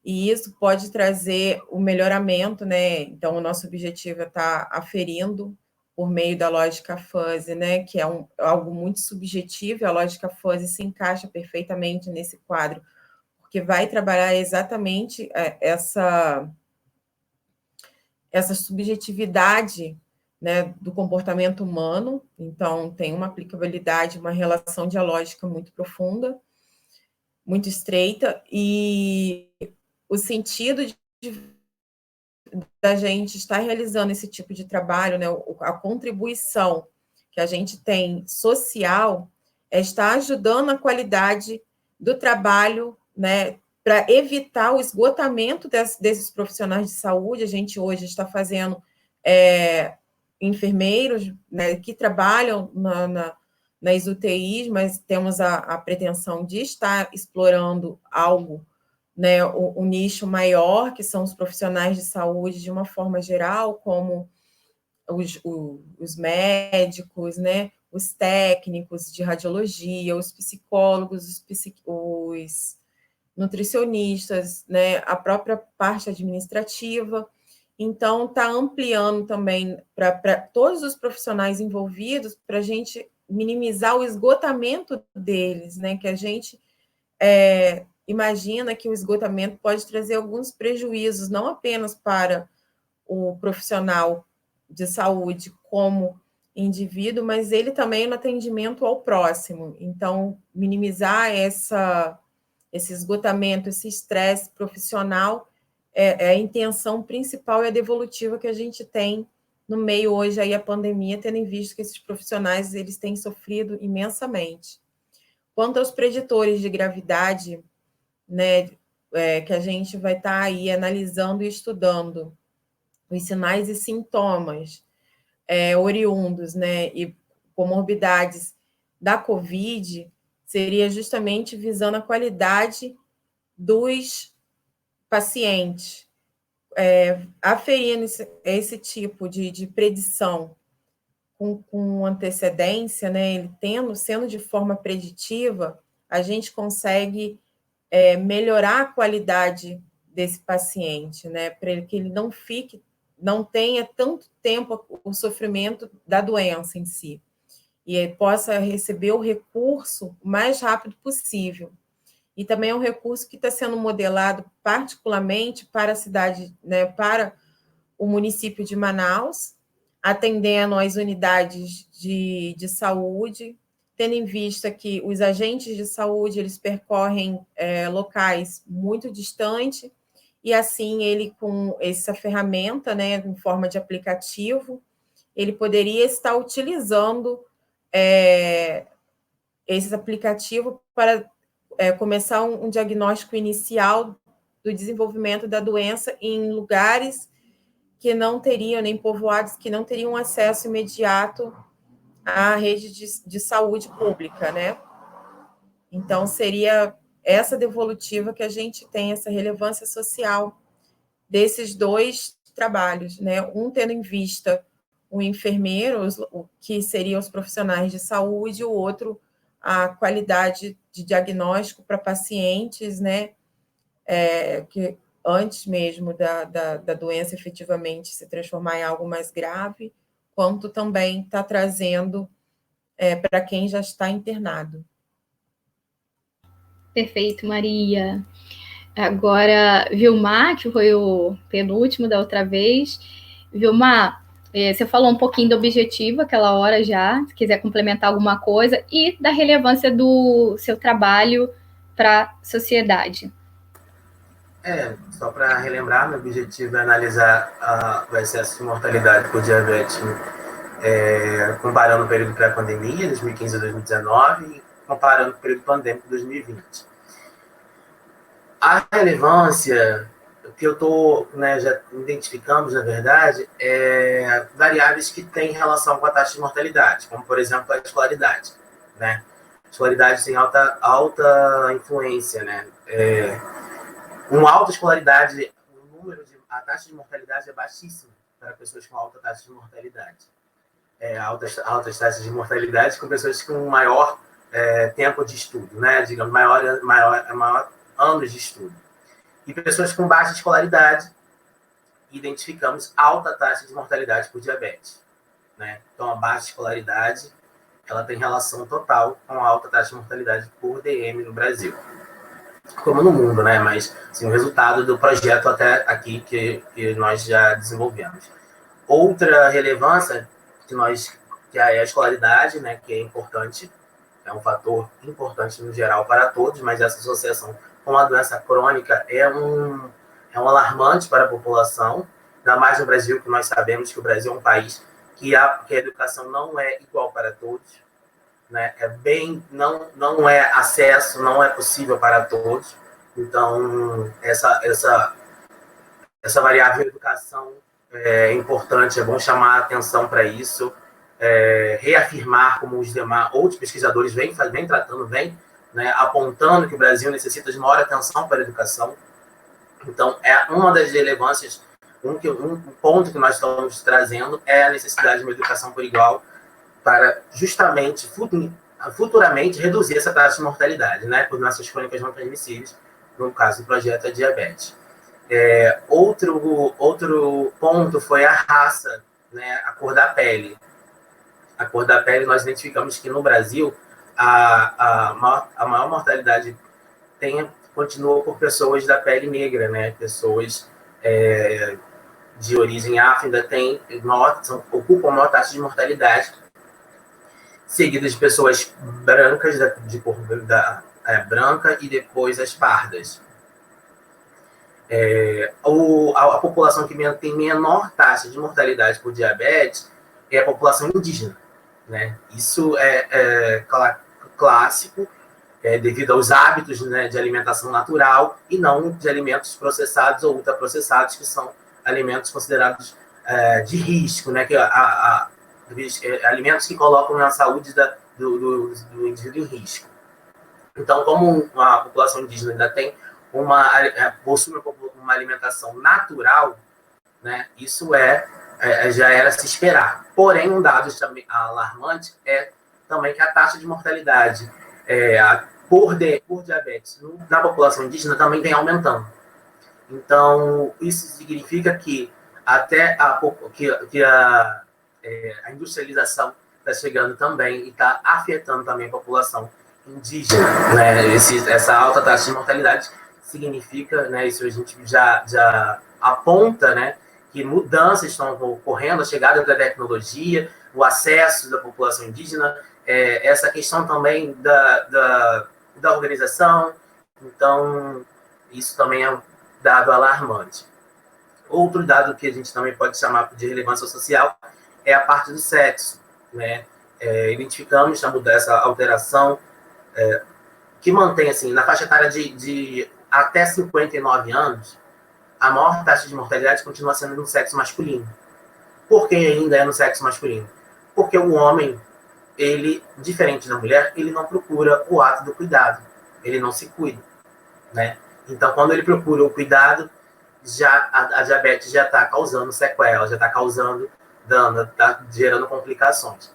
e isso pode trazer o melhoramento, né? Então, o nosso objetivo é estar aferindo por meio da lógica fuzzy, né? Que é algo muito subjetivo, e a lógica fuzzy se encaixa perfeitamente nesse quadro, porque vai trabalhar exatamente essa subjetividade, né, do comportamento humano. Então, tem uma aplicabilidade, uma relação dialógica muito profunda, muito estreita, e o sentido da gente estar realizando esse tipo de trabalho, né, a contribuição que a gente tem social, é estar ajudando a qualidade do trabalho, né, para evitar o esgotamento desses profissionais de saúde. A gente hoje está fazendo enfermeiros, né, que trabalham nas UTIs, mas temos a pretensão de estar explorando algo, né, um nicho maior, que são os profissionais de saúde de uma forma geral, como os médicos, né, os técnicos de radiologia, os psicólogos, os nutricionistas, né, a própria parte administrativa. Então, está ampliando também para todos os profissionais envolvidos, para a gente minimizar o esgotamento deles, né, que a gente imagina que o esgotamento pode trazer alguns prejuízos, não apenas para o profissional de saúde como indivíduo, mas ele também no atendimento ao próximo. Então, minimizar esse esgotamento, esse estresse profissional é a intenção principal e a devolutiva que a gente tem no meio hoje aí a pandemia, tendo em vista que esses profissionais eles têm sofrido imensamente. Quanto aos preditores de gravidade, né, que a gente vai estar aí analisando e estudando os sinais e sintomas oriundos, né, e comorbidades da COVID, seria justamente visando a qualidade dos pacientes, aferindo esse tipo de predição com antecedência, né, ele sendo de forma preditiva, a gente consegue melhorar a qualidade desse paciente, né, para que ele não tenha tanto tempo o sofrimento da doença em si, e possa receber o recurso o mais rápido possível. E também é um recurso que está sendo modelado particularmente para a cidade, né, para o município de Manaus, atendendo às unidades de saúde, tendo em vista que os agentes de saúde eles percorrem locais muito distantes, e assim ele, com essa ferramenta, né, em forma de aplicativo, ele poderia estar utilizando esse aplicativo para começar um diagnóstico inicial do desenvolvimento da doença em lugares que não teriam, nem povoados que não teriam acesso imediato à rede de saúde pública, né? Então, seria essa devolutiva que a gente tem, essa relevância social desses 2 trabalhos, né? Um tendo em vista o enfermeiro, que seriam os profissionais de saúde, e o outro a qualidade de diagnóstico para pacientes, né, que antes mesmo da doença efetivamente se transformar em algo mais grave, quanto também está trazendo para quem já está internado. Perfeito, Maria. Agora, Vilmar, que foi o penúltimo da outra vez. Vilmar, você falou um pouquinho do objetivo aquela hora já, se quiser complementar alguma coisa, e da relevância do seu trabalho para a sociedade. Só para relembrar, meu objetivo é analisar o excesso de mortalidade por diabetes, comparando o período pré-pandemia, 2015 a 2019, e comparando o período pandêmico, 2020. A relevância que já identificamos, na verdade, variáveis que têm relação com a taxa de mortalidade, como, por exemplo, a escolaridade, né? A escolaridade tem alta influência, né? Uma alta escolaridade, a taxa de mortalidade é baixíssima para pessoas com alta taxa de mortalidade. Altas taxas de mortalidade com pessoas com maior tempo de estudo, né? Digamos, maior anos de estudo. E pessoas com baixa escolaridade, identificamos alta taxa de mortalidade por diabetes, né? Então, a baixa escolaridade, ela tem relação total com a alta taxa de mortalidade por DM no Brasil. Como no mundo, né? Mas, assim, o resultado do projeto até aqui que nós já desenvolvemos. Outra relevância que é a escolaridade, né? Que é importante, é um fator importante no geral para todos, mas essa associação com a doença crônica é um alarmante para a população, ainda mais no Brasil, que nós sabemos que o Brasil é um país que a educação não é igual para todos, né? Não é acesso, não é possível para todos. Então, essa variável de educação é importante, é bom chamar a atenção para isso, reafirmar, como os demais outros pesquisadores vêm tratando, né, apontando que o Brasil necessita de maior atenção para a educação. Então, uma das relevâncias, um ponto que nós estamos trazendo é a necessidade de uma educação por igual para justamente, futuramente, reduzir essa taxa de mortalidade, né, por doenças crônicas não transmissíveis, no caso do projeto, a diabetes. Outro ponto foi a raça, né, a cor da pele. A cor da pele, nós identificamos que no Brasil, a maior mortalidade continua por pessoas da pele negra, né? Pessoas de origem afro ocupam a maior taxa de mortalidade, seguidas de pessoas brancas, de cor branca, e depois as pardas. A população que tem menor taxa de mortalidade por diabetes é a população indígena, né? Isso é clássico, devido aos hábitos, né, de alimentação natural e não de alimentos processados ou ultraprocessados, que são alimentos considerados de risco, né, alimentos que colocam a saúde do indivíduo em risco. Então, como a população indígena ainda possui uma alimentação natural, né, isso já era se esperar. Porém, um dado também alarmante é também que a taxa de mortalidade por diabetes na população indígena também vem aumentando. Então, isso significa que até a industrialização está chegando também e está afetando também a população indígena, né? Essa alta taxa de mortalidade significa, né, isso a gente já aponta, né, que mudanças estão ocorrendo, a chegada da tecnologia, o acesso da população indígena, essa questão também da organização. Então, isso também é um dado alarmante. Outro dado que a gente também pode chamar de relevância social é a parte do sexo, né? Identificamos essa alteração que mantém, assim, na faixa etária de até 59 anos, a maior taxa de mortalidade continua sendo no sexo masculino. Por que ainda é no sexo masculino? Porque o homem, ele, diferente da mulher, ele não procura o ato do cuidado, ele não se cuida, né? Então, quando ele procura o cuidado, a diabetes já está causando sequela, já está causando dano, está gerando complicações.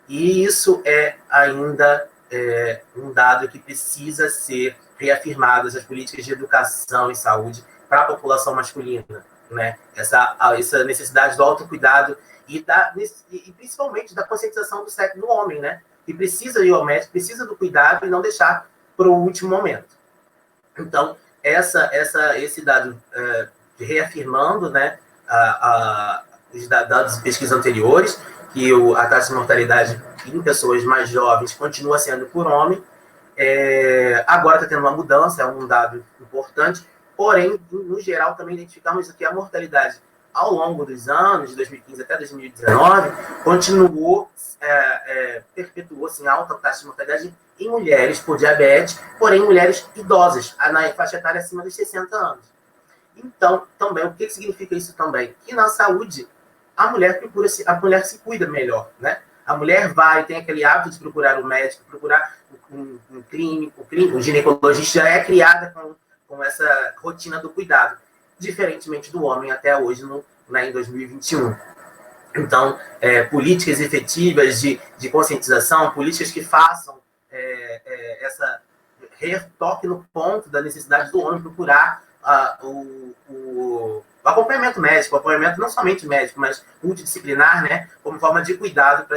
E isso é ainda um dado que precisa ser reafirmadas as políticas de educação e saúde para a população masculina, né? Essa necessidade do autocuidado e principalmente da conscientização do sexo do homem, né? Que precisa ir ao médico, precisa do cuidado e não deixar para o último momento. Então, esse dado reafirmando, né, os dados de pesquisa anteriores, que a taxa de mortalidade em pessoas mais jovens continua sendo por homem. Agora está tendo uma mudança, é um dado importante, porém, no geral, também identificamos que a mortalidade ao longo dos anos, de 2015 até 2019, perpetuou-se em alta taxa de mortalidade em mulheres por diabetes, porém mulheres idosas, na faixa etária acima dos 60 anos. Então, também, o que significa isso também? Que na saúde, a mulher se cuida melhor, né? A mulher tem aquele hábito de procurar um médico, procurar um clínico, um ginecologista, já é criada com essa rotina do cuidado, diferentemente do homem até hoje, em 2021. Então, políticas efetivas de conscientização, políticas que façam essa retoque no ponto da necessidade do homem procurar o acompanhamento médico, o acompanhamento não somente médico, mas multidisciplinar, né, como forma de cuidado,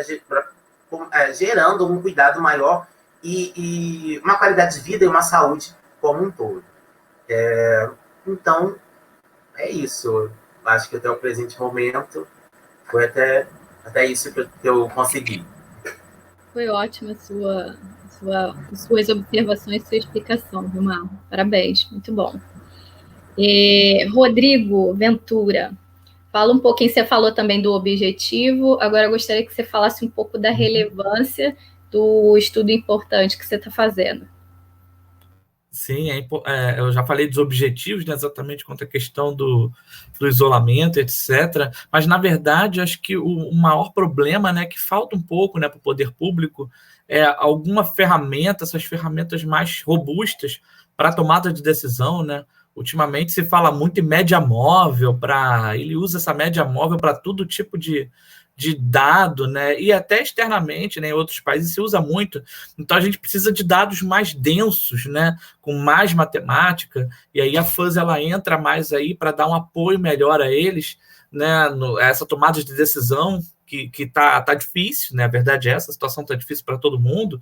gerando um cuidado maior e uma qualidade de vida e uma saúde como um todo. Então, é isso. Acho que até o presente momento foi até isso que eu consegui. Foi ótima suas observações, sua explicação, Vilmar. Parabéns, muito bom. Rodrigo Ventura, fala um pouquinho, você falou também do objetivo, agora eu gostaria que você falasse um pouco da relevância do estudo importante que você está fazendo. Sim, eu já falei dos objetivos, né, exatamente quanto à questão do isolamento, etc. Mas, na verdade, acho que o maior problema, né, que falta um pouco, né, para o poder público é alguma ferramenta, essas ferramentas mais robustas para tomada de decisão, né? Ultimamente se fala muito em média móvel, ele usa essa média móvel para todo tipo de dado, né? E até externamente, né, em outros países se usa muito. Então a gente precisa de dados mais densos, né, com mais matemática, e aí a FUS ela entra mais aí para dar um apoio melhor a eles, né, essa tomada de decisão que tá difícil, né? A verdade é essa, a situação tá difícil para todo mundo.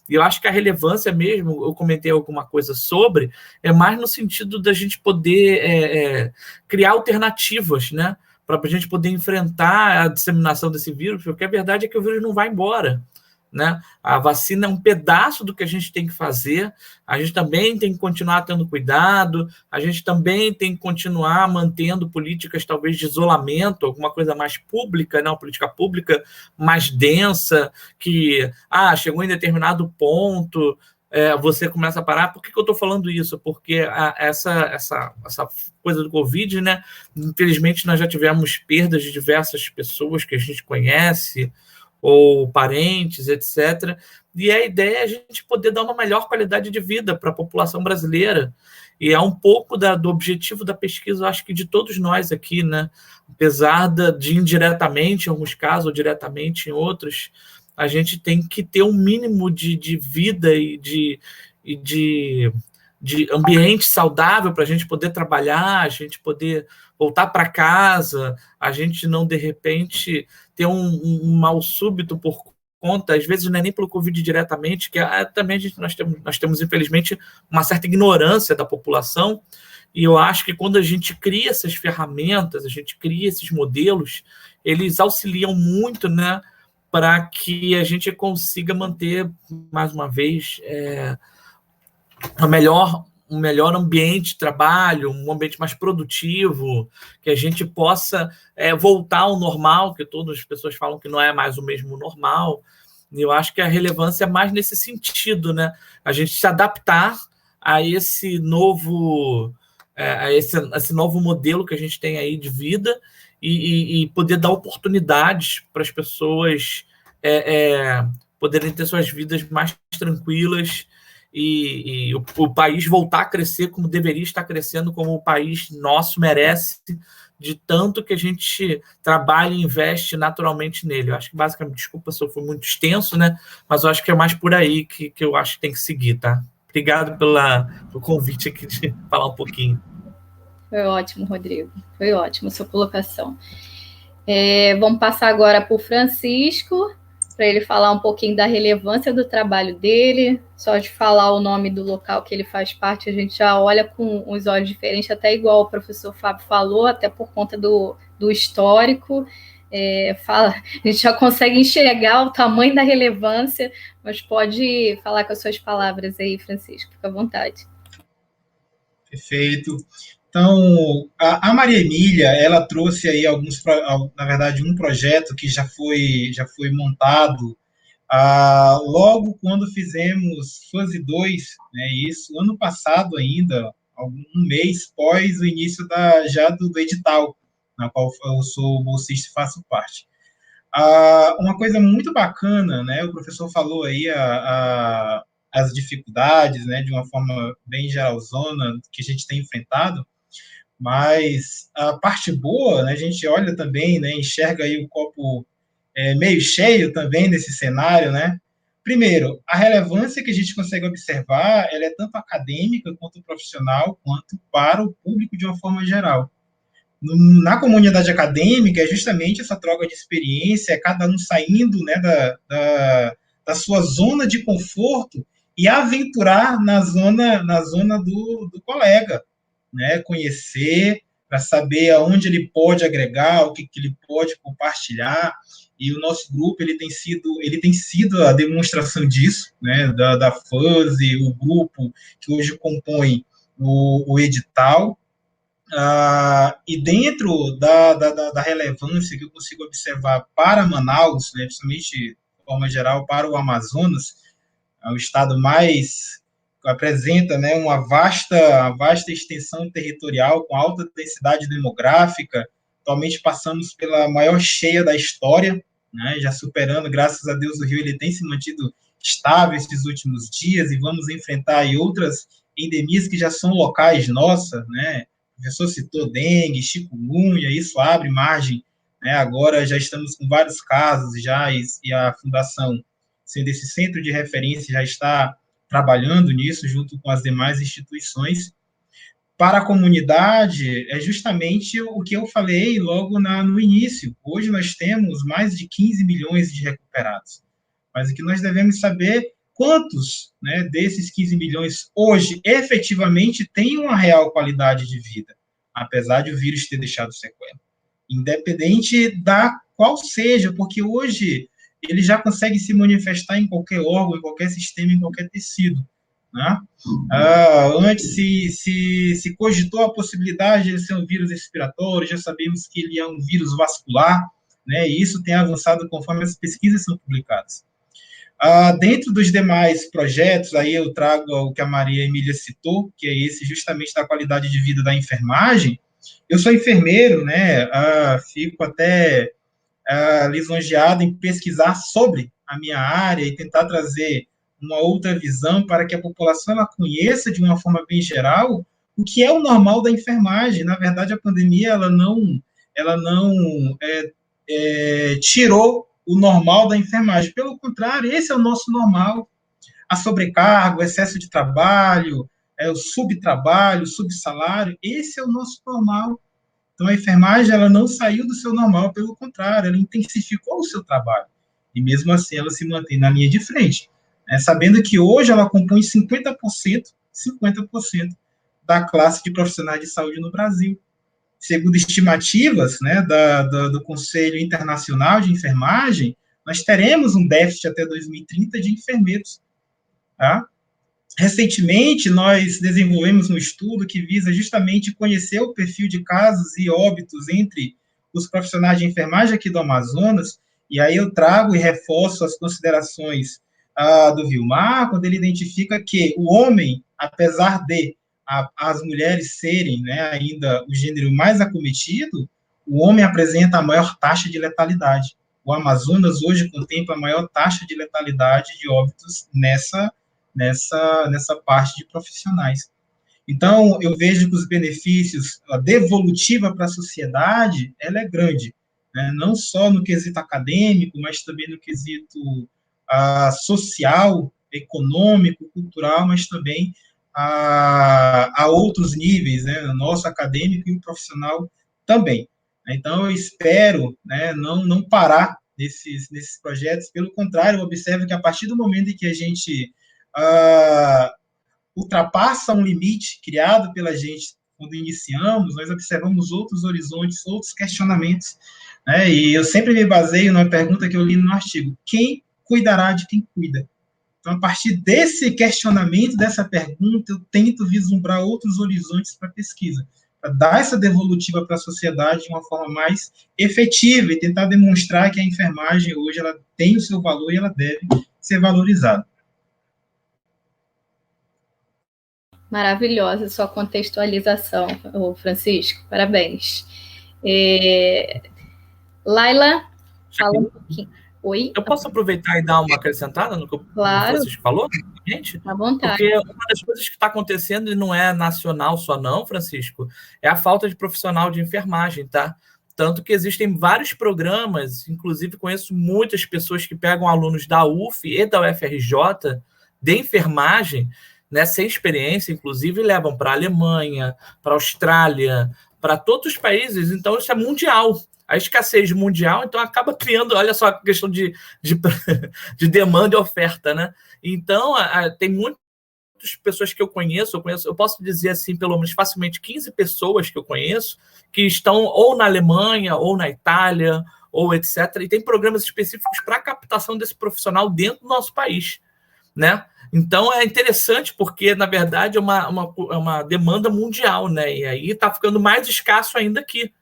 E eu acho que a relevância mesmo, eu comentei alguma coisa sobre, é mais no sentido da gente poder criar alternativas, né? Para a gente poder enfrentar a disseminação desse vírus, porque a verdade é que o vírus não vai embora, né? A vacina é um pedaço do que a gente tem que fazer, a gente também tem que continuar tendo cuidado, a gente também tem que continuar mantendo políticas talvez de isolamento, alguma coisa mais pública, né? Uma política pública mais densa, que chegou em determinado ponto, você começa a parar. Por que eu estou falando isso? Porque essa coisa do Covid, né? Infelizmente nós já tivemos perdas de diversas pessoas que a gente conhece, ou parentes, etc. E a ideia é a gente poder dar uma melhor qualidade de vida para a população brasileira. E é um pouco do objetivo da pesquisa, eu acho que de todos nós aqui, né? Apesar de indiretamente, em alguns casos, ou diretamente em outros, a gente tem que ter um mínimo de vida e de ambiente saudável para a gente poder trabalhar, a gente poder voltar para casa, a gente não, de repente, ter um mal súbito por conta, às vezes não é nem pelo Covid diretamente, que também nós temos, infelizmente, uma certa ignorância da população, e eu acho que quando a gente cria essas ferramentas, a gente cria esses modelos, eles auxiliam muito, né, para que a gente consiga manter, mais uma vez, um melhor ambiente de trabalho, um ambiente mais produtivo, que a gente possa voltar ao normal, que todas as pessoas falam que não é mais o mesmo normal. E eu acho que a relevância é mais nesse sentido, né? A gente se adaptar a esse novo modelo que a gente tem aí de vida e poder dar oportunidades para as pessoas poderem ter suas vidas mais tranquilas e o país voltar a crescer como deveria estar crescendo, como o país nosso merece, de tanto que a gente trabalha e investe naturalmente nele. Eu acho que, basicamente, desculpa se eu fui muito extenso, né? Mas eu acho que é mais por aí que eu acho que tem que seguir, tá? Obrigado pelo convite aqui de falar um pouquinho. Foi ótimo, Rodrigo. Foi ótimo a sua colocação. Vamos passar agora para o Francisco, para ele falar um pouquinho da relevância do trabalho dele. Só de falar o nome do local que ele faz parte, a gente já olha com os olhos diferentes, até igual o professor Fábio falou, até por conta do histórico. A gente já consegue enxergar o tamanho da relevância, mas pode falar com as suas palavras aí, Francisco, fica à vontade. Perfeito. Então, a Maria Emília, ela trouxe aí na verdade, um projeto que já foi montado logo quando fizemos fase 2, né, isso ano passado ainda, um mês pós o início do edital, na qual eu sou bolsista e faço parte. Uma coisa muito bacana, né, o professor falou aí as dificuldades, né, de uma forma bem geralzona que a gente tem enfrentado, mas a parte boa, né, a gente olha também, né, enxerga aí o copo meio cheio também nesse cenário, né? Primeiro, a relevância que a gente consegue observar, ela é tanto acadêmica quanto profissional, quanto para o público de uma forma geral. Na comunidade acadêmica, é justamente essa troca de experiência, cada um saindo, né, da sua zona de conforto e aventurar na zona do colega, né, conhecer, para saber aonde ele pode agregar, o que ele pode compartilhar, e o nosso grupo ele tem sido a demonstração disso, né, da FUSE, o grupo que hoje compõe o edital, e dentro da relevância que eu consigo observar para Manaus, né, principalmente de forma geral para o Amazonas, é o estado mais apresenta, né, uma vasta extensão territorial com alta densidade demográfica. Atualmente passamos pela maior cheia da história, né, já superando, graças a Deus, o rio ele tem se mantido estável esses últimos dias e vamos enfrentar aí outras endemias que já são locais nossas, né? O professor citou dengue, chikungunya, isso abre margem, né? Agora já estamos com vários casos já e a fundação, sendo esse centro de referência, já está trabalhando nisso junto com as demais instituições. Para a comunidade, é justamente o que eu falei logo no início. Hoje nós temos mais de 15 milhões de recuperados. Mas o que nós devemos saber, quantos, né, desses 15 milhões hoje efetivamente têm uma real qualidade de vida, apesar de o vírus ter deixado sequela. Independente da qual seja, porque hoje ele já consegue se manifestar em qualquer órgão, em qualquer sistema, em qualquer tecido. Né? Antes se cogitou a possibilidade de ele ser um vírus respiratório, já sabemos que ele é um vírus vascular, né? E isso tem avançado conforme as pesquisas são publicadas. Dentro dos demais projetos, aí eu trago o que a Maria Emília citou, que é esse justamente da qualidade de vida da enfermagem. Eu sou enfermeiro, né? Fico até lisonjeado em pesquisar sobre a minha área e tentar trazer uma outra visão para que a população ela conheça de uma forma bem geral o que é o normal da enfermagem. Na verdade, a pandemia ela não tirou o normal da enfermagem. Pelo contrário, esse é o nosso normal. A sobrecarga, o excesso de trabalho, o subtrabalho, o subsalário, esse é o nosso normal. Então, a enfermagem ela não saiu do seu normal, pelo contrário, ela intensificou o seu trabalho. E, mesmo assim, ela se mantém na linha de frente. Sabendo que hoje ela compõe 50% da classe de profissionais de saúde no Brasil. Segundo estimativas, né, do Conselho Internacional de Enfermagem, nós teremos um déficit até 2030 de enfermeiros. Tá? Recentemente, nós desenvolvemos um estudo que visa justamente conhecer o perfil de casos e óbitos entre os profissionais de enfermagem aqui do Amazonas, e aí eu trago e reforço as considerações do Vilmar, quando ele identifica que o homem, apesar de as mulheres serem, né, ainda o gênero mais acometido, o homem apresenta a maior taxa de letalidade. O Amazonas hoje contempla a maior taxa de letalidade de óbitos nessa parte de profissionais. Então, eu vejo que os benefícios, a devolutiva para a sociedade, ela é grande, né? Não só no quesito acadêmico, mas também no quesito social, econômico, cultural, mas também a outros níveis, né, o nosso acadêmico e o profissional também. Então, eu espero, né, não parar nesses projetos, pelo contrário, eu observo que a partir do momento em que a gente ultrapassa um limite criado pela gente quando iniciamos, nós observamos outros horizontes, outros questionamentos, né, e eu sempre me baseio numa pergunta que eu li no artigo: quem cuidará de quem cuida? Então, a partir desse questionamento, dessa pergunta, eu tento vislumbrar outros horizontes para a pesquisa, para dar essa devolutiva para a sociedade de uma forma mais efetiva e tentar demonstrar que a enfermagem hoje ela tem o seu valor e ela deve ser valorizada. Maravilhosa sua contextualização, Francisco, parabéns. Laila, fala um pouquinho. Oi? Eu posso aproveitar e dar uma acrescentada no que o Francisco falou? Gente? À vontade. Porque uma das coisas que está acontecendo, e não é nacional só não, Francisco, é a falta de profissional de enfermagem, tá? Tanto que existem vários programas, inclusive conheço muitas pessoas que pegam alunos da UF e da UFRJ de enfermagem, né, sem experiência, inclusive, levam para a Alemanha, para a Austrália, para todos os países. Então, isso é mundial. A escassez mundial, então, acaba criando, olha só a questão de demanda e oferta, né? Então, tem muitas pessoas que eu conheço, eu posso dizer assim, pelo menos facilmente 15 pessoas que eu conheço, que estão ou na Alemanha, ou na Itália, ou etc. E tem programas específicos para a captação desse profissional dentro do nosso país, né? Então, é interessante porque, na verdade, é uma demanda mundial, né? E aí está ficando mais escasso ainda aqui,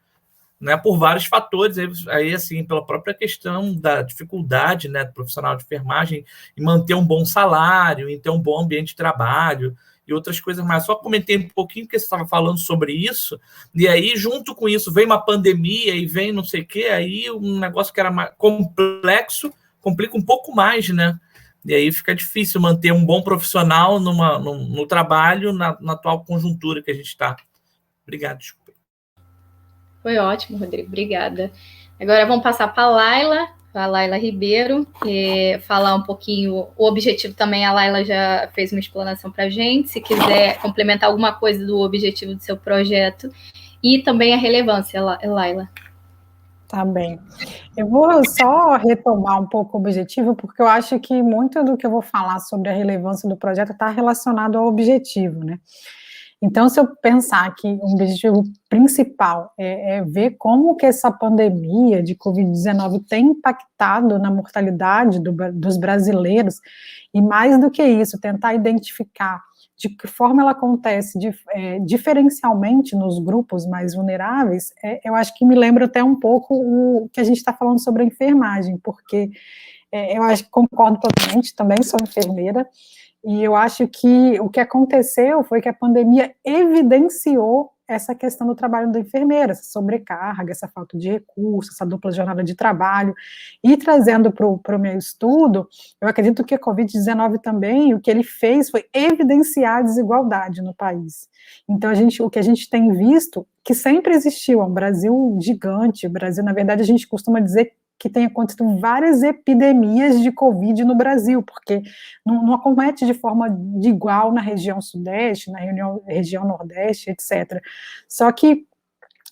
né, por vários fatores, aí assim, pela própria questão da dificuldade, né, do profissional de enfermagem em manter um bom salário, em ter um bom ambiente de trabalho e outras coisas mais. Só comentei um pouquinho porque você estava falando sobre isso, e aí, junto com isso, vem uma pandemia e vem não sei o quê, aí um negócio que era mais complexo, complica um pouco mais, né? E aí fica difícil manter um bom profissional no trabalho, na atual conjuntura que a gente está. Obrigado, desculpa. Foi ótimo, Rodrigo, obrigada. Agora vamos passar para a Laila Ribeiro, falar um pouquinho, o objetivo também, a Laila já fez uma explanação para a gente, se quiser complementar alguma coisa do objetivo do seu projeto, e também a relevância, Laila. Tá bem. Eu vou só retomar um pouco o objetivo, porque eu acho que muito do que eu vou falar sobre a relevância do projeto está relacionado ao objetivo, né? Então, se eu pensar que o objetivo principal é ver como que essa pandemia de Covid-19 tem impactado na mortalidade dos brasileiros, e mais do que isso, tentar identificar de que forma ela acontece diferencialmente nos grupos mais vulneráveis, eu acho que me lembra até um pouco o que a gente está falando sobre a enfermagem, porque eu acho que concordo totalmente, também sou enfermeira, e eu acho que o que aconteceu foi que a pandemia evidenciou essa questão do trabalho da enfermeira, essa sobrecarga, essa falta de recursos, essa dupla jornada de trabalho, e trazendo para o meu estudo, eu acredito que a Covid-19 também, o que ele fez foi evidenciar a desigualdade no país. Então, o que a gente tem visto, que sempre existiu, é um Brasil gigante, o Brasil, na verdade, a gente costuma dizer que tem acontecido várias epidemias de Covid no Brasil, porque não acomete de forma igual na região sudeste, na região nordeste, etc. Só que,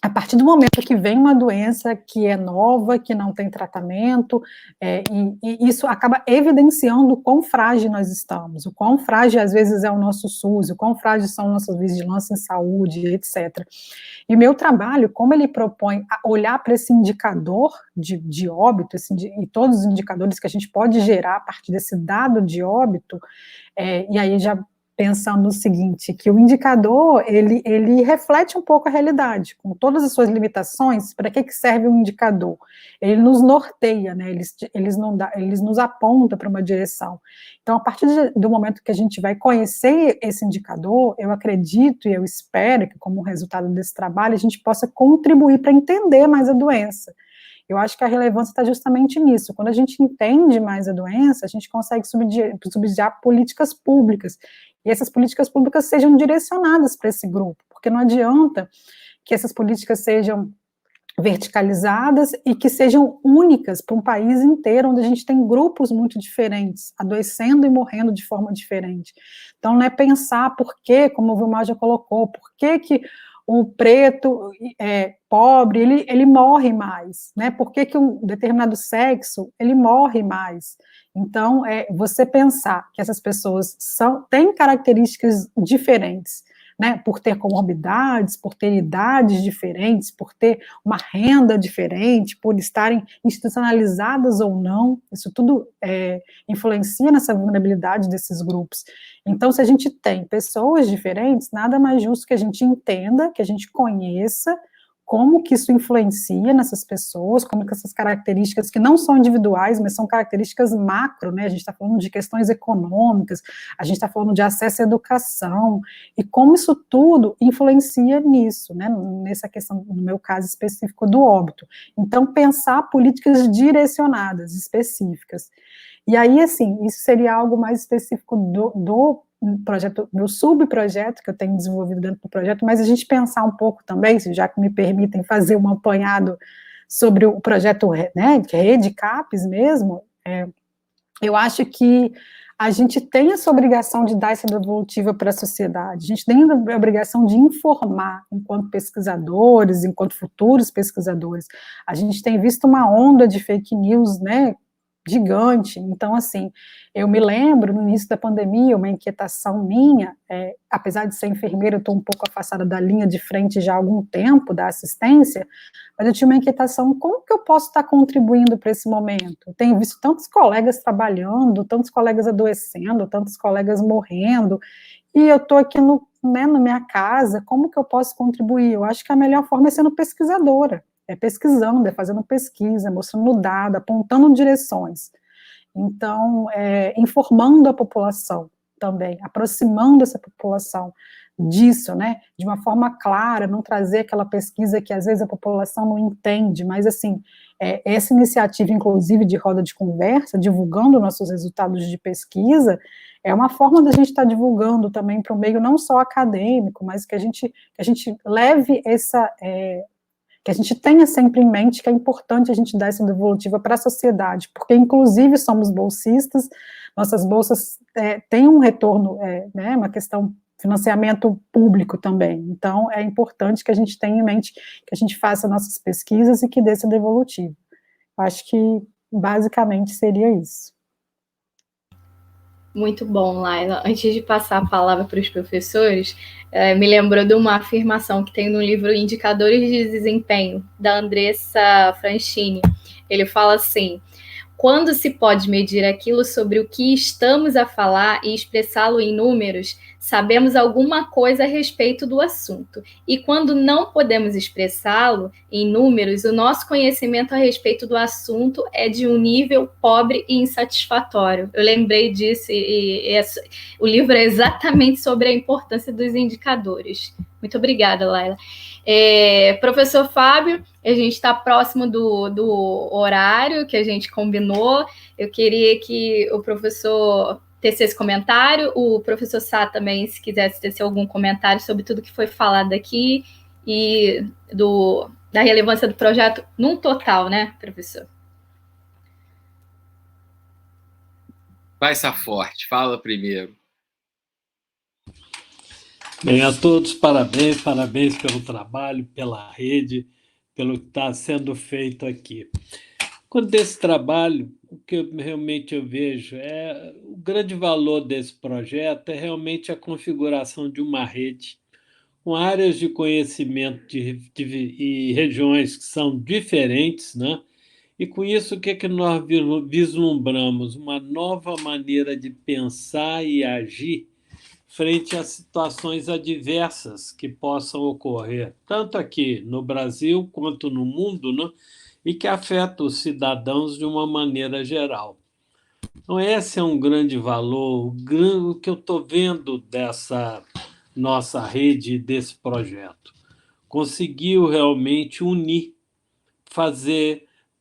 a partir do momento que vem uma doença que é nova, que não tem tratamento, e isso acaba evidenciando o quão frágil nós estamos, o quão frágil às vezes é o nosso SUS, o quão frágil são nossas vigilâncias em saúde, etc. E o meu trabalho, como ele propõe olhar para esse indicador de óbito, e todos os indicadores que a gente pode gerar a partir desse dado de óbito, e aí já pensando o seguinte, que o indicador, ele reflete um pouco a realidade, com todas as suas limitações. Para que serve um indicador? Ele nos norteia, né? Eles nos apontam para uma direção. Então, a partir do momento que a gente vai conhecer esse indicador, eu acredito e eu espero que, como resultado desse trabalho, a gente possa contribuir para entender mais a doença. Eu acho que a relevância está justamente nisso. Quando a gente entende mais a doença, a gente consegue subsidiar políticas públicas, e essas políticas públicas sejam direcionadas para esse grupo, porque não adianta que essas políticas sejam verticalizadas e que sejam únicas para um país inteiro, onde a gente tem grupos muito diferentes, adoecendo e morrendo de forma diferente. Então, não é pensar por que, como o Vilmar já colocou, por que o preto pobre, ele morre mais, né? Por que um determinado sexo, ele morre mais? Então, você pensar que essas pessoas têm características diferentes, né, por ter comorbidades, por ter idades diferentes, por ter uma renda diferente, por estarem institucionalizadas ou não, isso tudo influencia nessa vulnerabilidade desses grupos. Então, se a gente tem pessoas diferentes, nada mais justo que a gente entenda, que a gente conheça como que isso influencia nessas pessoas, como que essas características que não são individuais, mas são características macro, né, a gente está falando de questões econômicas, a gente está falando de acesso à educação, e como isso tudo influencia nisso, né, nessa questão, no meu caso específico do óbito. Então, pensar políticas direcionadas, específicas. E aí, assim, isso seria algo mais específico do projeto, meu subprojeto que eu tenho desenvolvido dentro do projeto, mas a gente pensar um pouco também, já que me permitem fazer um apanhado sobre o projeto, né, de Rede CAPES mesmo, eu acho que a gente tem essa obrigação de dar essa devolutiva para a sociedade, a gente tem a obrigação de informar, enquanto pesquisadores, enquanto futuros pesquisadores. A gente tem visto uma onda de fake news, né, gigante. Então, assim, eu me lembro, no início da pandemia, uma inquietação minha, apesar de ser enfermeira, eu estou um pouco afastada da linha de frente já há algum tempo, da assistência, mas eu tinha uma inquietação, como que eu posso estar contribuindo para esse momento? Eu tenho visto tantos colegas trabalhando, tantos colegas adoecendo, tantos colegas morrendo, e eu estou aqui na minha casa, como que eu posso contribuir? Eu acho que a melhor forma é sendo pesquisadora, pesquisando, fazendo pesquisa, mostrando dado, apontando direções. Então, informando a população também, aproximando essa população disso, né, de uma forma clara, não trazer aquela pesquisa que às vezes a população não entende, mas assim, essa iniciativa, inclusive, de roda de conversa, divulgando nossos resultados de pesquisa, é uma forma da gente estar divulgando também para o meio não só acadêmico, mas que a gente leve que a gente tenha sempre em mente que é importante a gente dar essa devolutiva para a sociedade, porque inclusive somos bolsistas, nossas bolsas têm um retorno, né, uma questão financiamento público também, então é importante que a gente tenha em mente que a gente faça nossas pesquisas e que dê essa devolutiva. Acho que basicamente seria isso. Muito bom, Laila. Antes de passar a palavra para os professores, me lembrou de uma afirmação que tem no livro Indicadores de Desempenho, da Andressa Franchini. Ele fala assim: quando se pode medir aquilo sobre o que estamos a falar e expressá-lo em números, sabemos alguma coisa a respeito do assunto. E quando não podemos expressá-lo em números, o nosso conhecimento a respeito do assunto é de um nível pobre e insatisfatório. Eu lembrei disso e o livro é exatamente sobre a importância dos indicadores. Muito obrigada, Laila. Professor Fábio, a gente está próximo do horário que a gente combinou. Eu queria que o professor tecesse comentário, o professor Sá também, se quisesse tecer algum comentário sobre tudo que foi falado aqui e da relevância do projeto num total, né, professor? Vai, Saforte, fala primeiro. Bem, a todos, parabéns pelo trabalho, pela rede, pelo que está sendo feito aqui. Quanto desse trabalho, o que realmente eu vejo o grande valor desse projeto é realmente a configuração de uma rede com áreas de conhecimento e regiões que são diferentes, né? E com isso, o que nós vislumbramos? Uma nova maneira de pensar e agir frente a situações adversas que possam ocorrer, tanto aqui no Brasil quanto no mundo, né? E que afetam os cidadãos de uma maneira geral. Então, esse é um grande valor, o que eu estou vendo dessa nossa rede, desse projeto. Conseguiu realmente unir,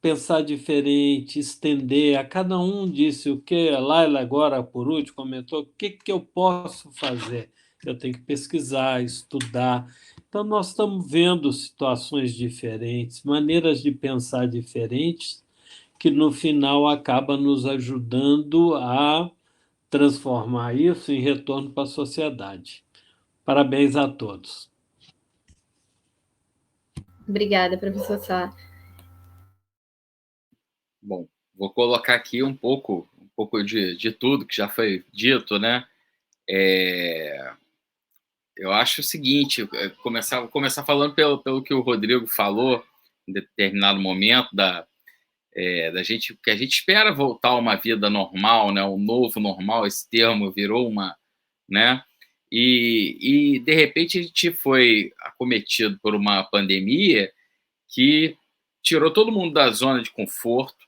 pensar diferente, estender. A cada um disse o que a Laila agora, por último, comentou, o que eu posso fazer? Eu tenho que pesquisar, estudar. Então, nós estamos vendo situações diferentes, maneiras de pensar diferentes, que no final acaba nos ajudando a transformar isso em retorno para a sociedade. Parabéns a todos. Obrigada, professor Sá. Bom, vou colocar aqui um pouco de tudo que já foi dito, né? Eu acho o seguinte, vou começar falando pelo que o Rodrigo falou em determinado momento da gente, que a gente espera voltar a uma vida normal, né? Um novo normal, esse termo virou uma, né? E de repente a gente foi acometido por uma pandemia que tirou todo mundo da zona de conforto.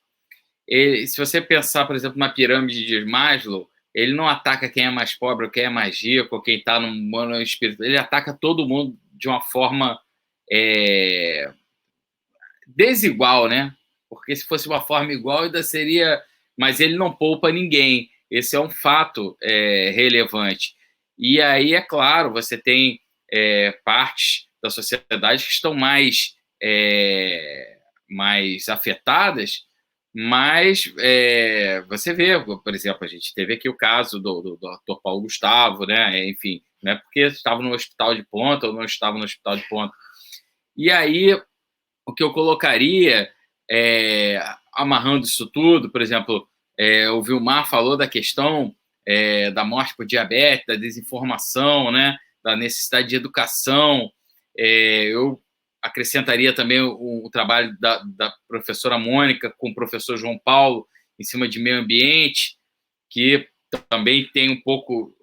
E, se você pensar, por exemplo, na pirâmide de Maslow, ele não ataca quem é mais pobre ou quem é mais rico, ou quem está no mundo espiritual, ele ataca todo mundo de uma forma desigual, né? Porque se fosse uma forma igual, ainda seria... Mas ele não poupa ninguém. Esse é um fato relevante. E aí, é claro, você tem partes da sociedade que estão mais afetadas, mas você vê, por exemplo, a gente teve aqui o caso do ator Paulo Gustavo, né? Enfim, não é porque estava no hospital de ponta ou não estava no hospital de ponta. E aí, o que eu colocaria, amarrando isso tudo, por exemplo, o Vilmar falou da questão da morte por diabetes, da desinformação, né? Da necessidade de educação. Eu acrescentaria também o trabalho da professora Mônica com o professor João Paulo em cima de meio ambiente, que também tem um pouco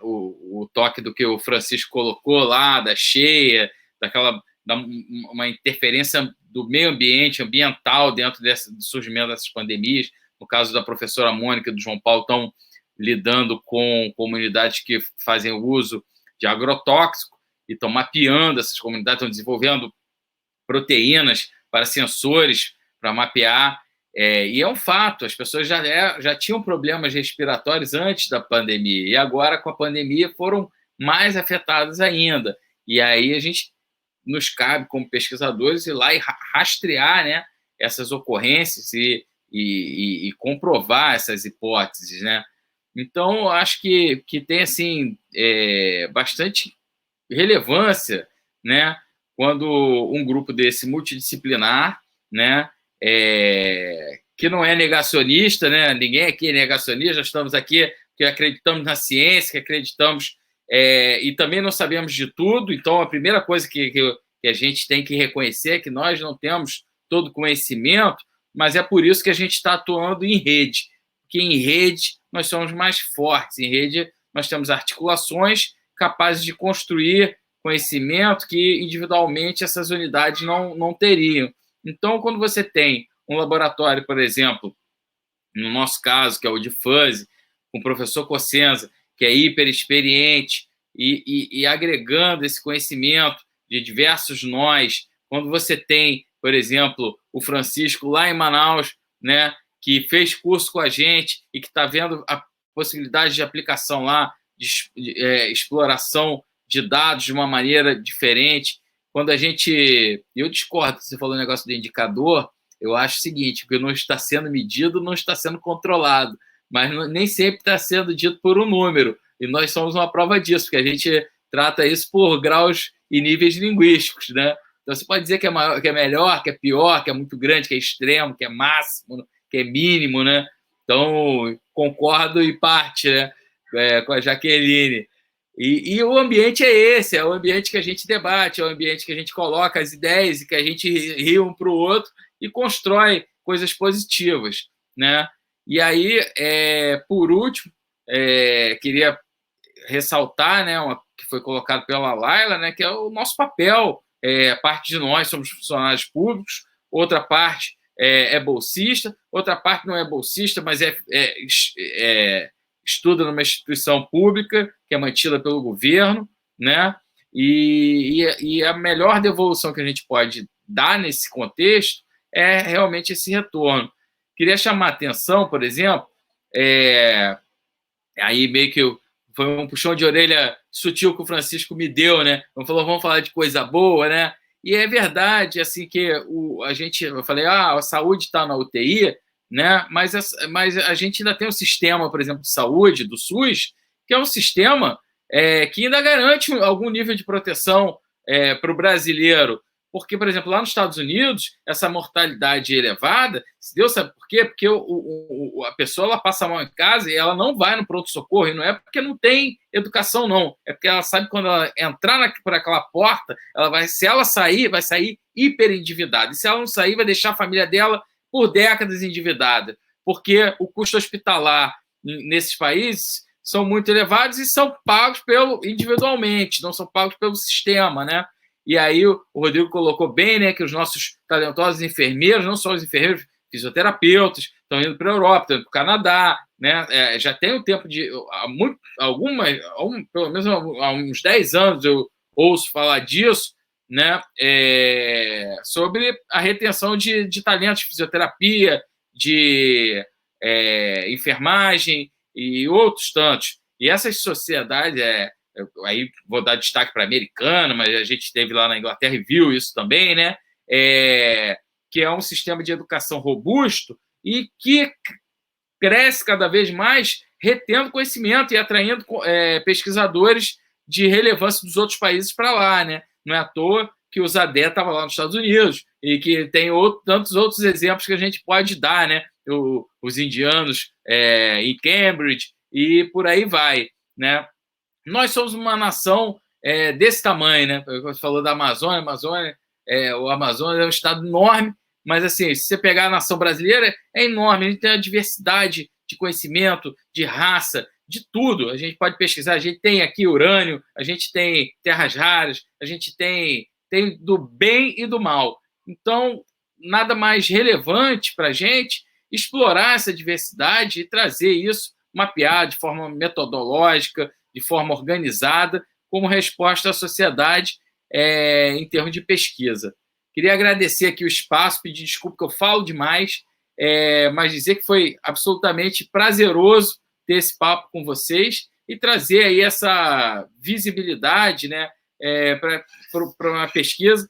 o toque do que o Francisco colocou lá, da cheia, uma interferência do meio ambiente, ambiental, dentro do surgimento dessas pandemias. No caso da professora Mônica e do João Paulo, estão lidando com comunidades que fazem uso de agrotóxico, e estão mapeando essas comunidades, estão desenvolvendo proteínas para sensores, para mapear. E é um fato, as pessoas já tinham problemas respiratórios antes da pandemia, e agora, com a pandemia, foram mais afetadas ainda. E aí a gente nos cabe, como pesquisadores, ir lá e rastrear, né, essas ocorrências e comprovar essas hipóteses, né? Então, eu acho que tem assim, bastante relevância, né, quando um grupo desse multidisciplinar, né, que não é negacionista, né, ninguém aqui é negacionista, já estamos aqui que acreditamos na ciência, que acreditamos e também não sabemos de tudo. Então, a primeira coisa que a gente tem que reconhecer é que nós não temos todo conhecimento, mas é por isso que a gente está atuando em rede, porque em rede nós somos mais fortes, em rede nós temos articulações capazes de construir conhecimento que individualmente essas unidades não teriam. Então, quando você tem um laboratório, por exemplo, no nosso caso, que é o de Fuzzy, com o professor Cossenza, que é hiper experiente, e agregando esse conhecimento de diversos nós, quando você tem, por exemplo, o Francisco lá em Manaus, né, que fez curso com a gente e que está vendo a possibilidade de aplicação lá, de exploração de dados de uma maneira diferente. Quando a gente... Eu discordo, você falou o negócio do indicador, eu acho o seguinte, o que não está sendo medido não está sendo controlado, mas nem sempre está sendo dito por um número, e nós somos uma prova disso, porque a gente trata isso por graus e níveis linguísticos, né? Então, você pode dizer que é maior, que é melhor, que é pior, que é muito grande, que é extremo, que é máximo, que é mínimo, né? Então, concordo em parte, né, com a Jaqueline. E o ambiente é esse, é o ambiente que a gente debate, é o ambiente que a gente coloca as ideias e que a gente ri um para o outro e constrói coisas positivas, né? E aí, por último, queria ressaltar, né, que foi colocado pela Laila, né, que é o nosso papel. Parte de nós somos funcionários públicos, outra parte é bolsista, outra parte não é bolsista, mas estuda numa instituição pública que é mantida pelo governo, né? E a melhor devolução que a gente pode dar nesse contexto é realmente esse retorno. Queria chamar a atenção, por exemplo, aí meio que foi um puxão de orelha sutil que o Francisco me deu, né? Ele falou, vamos falar de coisa boa, né? E é verdade, assim, que eu falei, a saúde está na UTI, né? Mas a gente ainda tem um sistema, por exemplo, de saúde, do SUS, que é um sistema que ainda garante algum nível de proteção para o brasileiro. Porque, por exemplo, lá nos Estados Unidos, essa mortalidade elevada, Deus sabe por quê? Porque a pessoa ela passa mal em casa e ela não vai no pronto-socorro, e não é porque não tem educação, não. É porque ela sabe que quando ela entrar por aquela porta, se ela sair, vai sair hiperendividada. E se ela não sair, vai deixar a família dela por décadas endividada. Porque o custo hospitalar nesses países são muito elevados e são pagos individualmente, não são pagos pelo sistema, né? E aí o Rodrigo colocou bem, né, que os nossos talentosos enfermeiros, não só os enfermeiros, fisioterapeutas, estão indo para a Europa, estão indo para o Canadá, né? Já tem um tempo pelo menos há uns 10 anos eu ouço falar disso, né? Sobre a retenção de talentos de fisioterapia, de enfermagem e outros tantos. E essas sociedades, aí vou dar destaque para a americana, mas a gente esteve lá na Inglaterra e viu isso também, né? Que é um sistema de educação robusto e que cresce cada vez mais retendo conhecimento e atraindo pesquisadores de relevância dos outros países para lá, né? Não é à toa que o Zadé estava lá nos Estados Unidos e que tem tantos outros exemplos que a gente pode dar, né? Os indianos em Cambridge e por aí vai, né? Nós somos uma nação desse tamanho, né? Você falou da Amazônia, o Amazonas é um estado enorme, mas assim, se você pegar a nação brasileira, é enorme, a gente tem a diversidade de conhecimento, de raça, de tudo. A gente pode pesquisar, a gente tem aqui urânio, a gente tem terras raras, a gente tem do bem e do mal. Então, nada mais relevante para a gente explorar essa diversidade e trazer isso mapeado de forma metodológica, de forma organizada, como resposta à sociedade em termos de pesquisa. Queria agradecer aqui o espaço, pedir desculpa que eu falo demais, mas dizer que foi absolutamente prazeroso ter esse papo com vocês e trazer aí essa visibilidade, né, para uma pesquisa.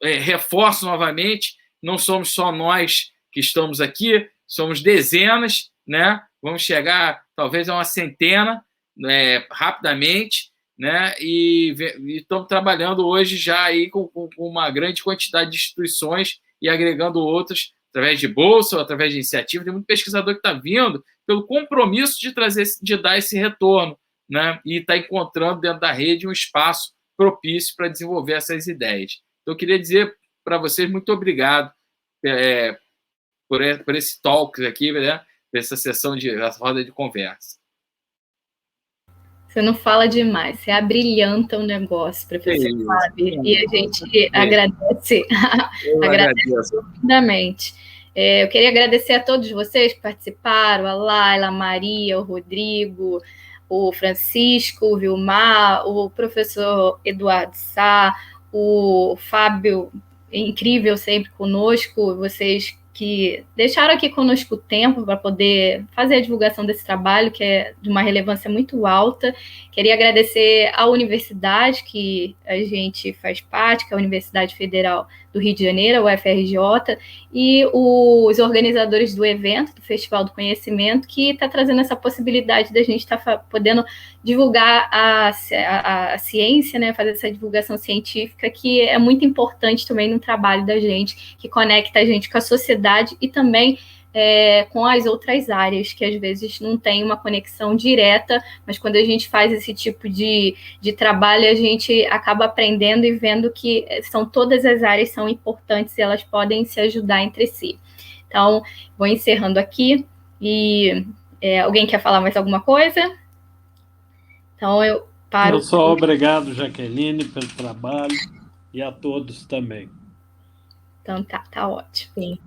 Reforço novamente, não somos só nós que estamos aqui, somos dezenas, né? Vamos chegar talvez a uma centena, rapidamente, né? E estamos trabalhando hoje já aí com uma grande quantidade de instituições e agregando outras através de bolsa, ou através de iniciativa. Tem muito pesquisador que está vindo pelo compromisso de dar esse retorno, né? E está encontrando dentro da rede um espaço propício para desenvolver essas ideias. Então, eu queria dizer para vocês muito obrigado por esse talk aqui, né? Por essa sessão essa roda de conversa. Você não fala demais, você abrilhanta o negócio, professor Fábio, e a gente agradece profundamente. Eu queria agradecer a todos vocês que participaram, a Laila, a Maria, o Rodrigo, o Francisco, o Vilmar, o professor Eduardo Sá, o Fábio, incrível sempre conosco, vocês que deixaram aqui conosco o tempo para poder fazer a divulgação desse trabalho, que é de uma relevância muito alta. Queria agradecer à universidade que a gente faz parte, que é a Universidade Federal do Rio de Janeiro, a UFRJ, e os organizadores do evento, do Festival do Conhecimento, que está trazendo essa possibilidade da gente estar podendo divulgar a ciência, né, fazer essa divulgação científica, que é muito importante também no trabalho da gente, que conecta a gente com a sociedade e também com as outras áreas, que às vezes não tem uma conexão direta, mas quando a gente faz esse tipo de trabalho, a gente acaba aprendendo e vendo que todas as áreas são importantes e elas podem se ajudar entre si. Então, vou encerrando aqui, e alguém quer falar mais alguma coisa? Então, eu paro. Eu só obrigado, Jaqueline, pelo trabalho, e a todos também. Então, tá ótimo. Sim.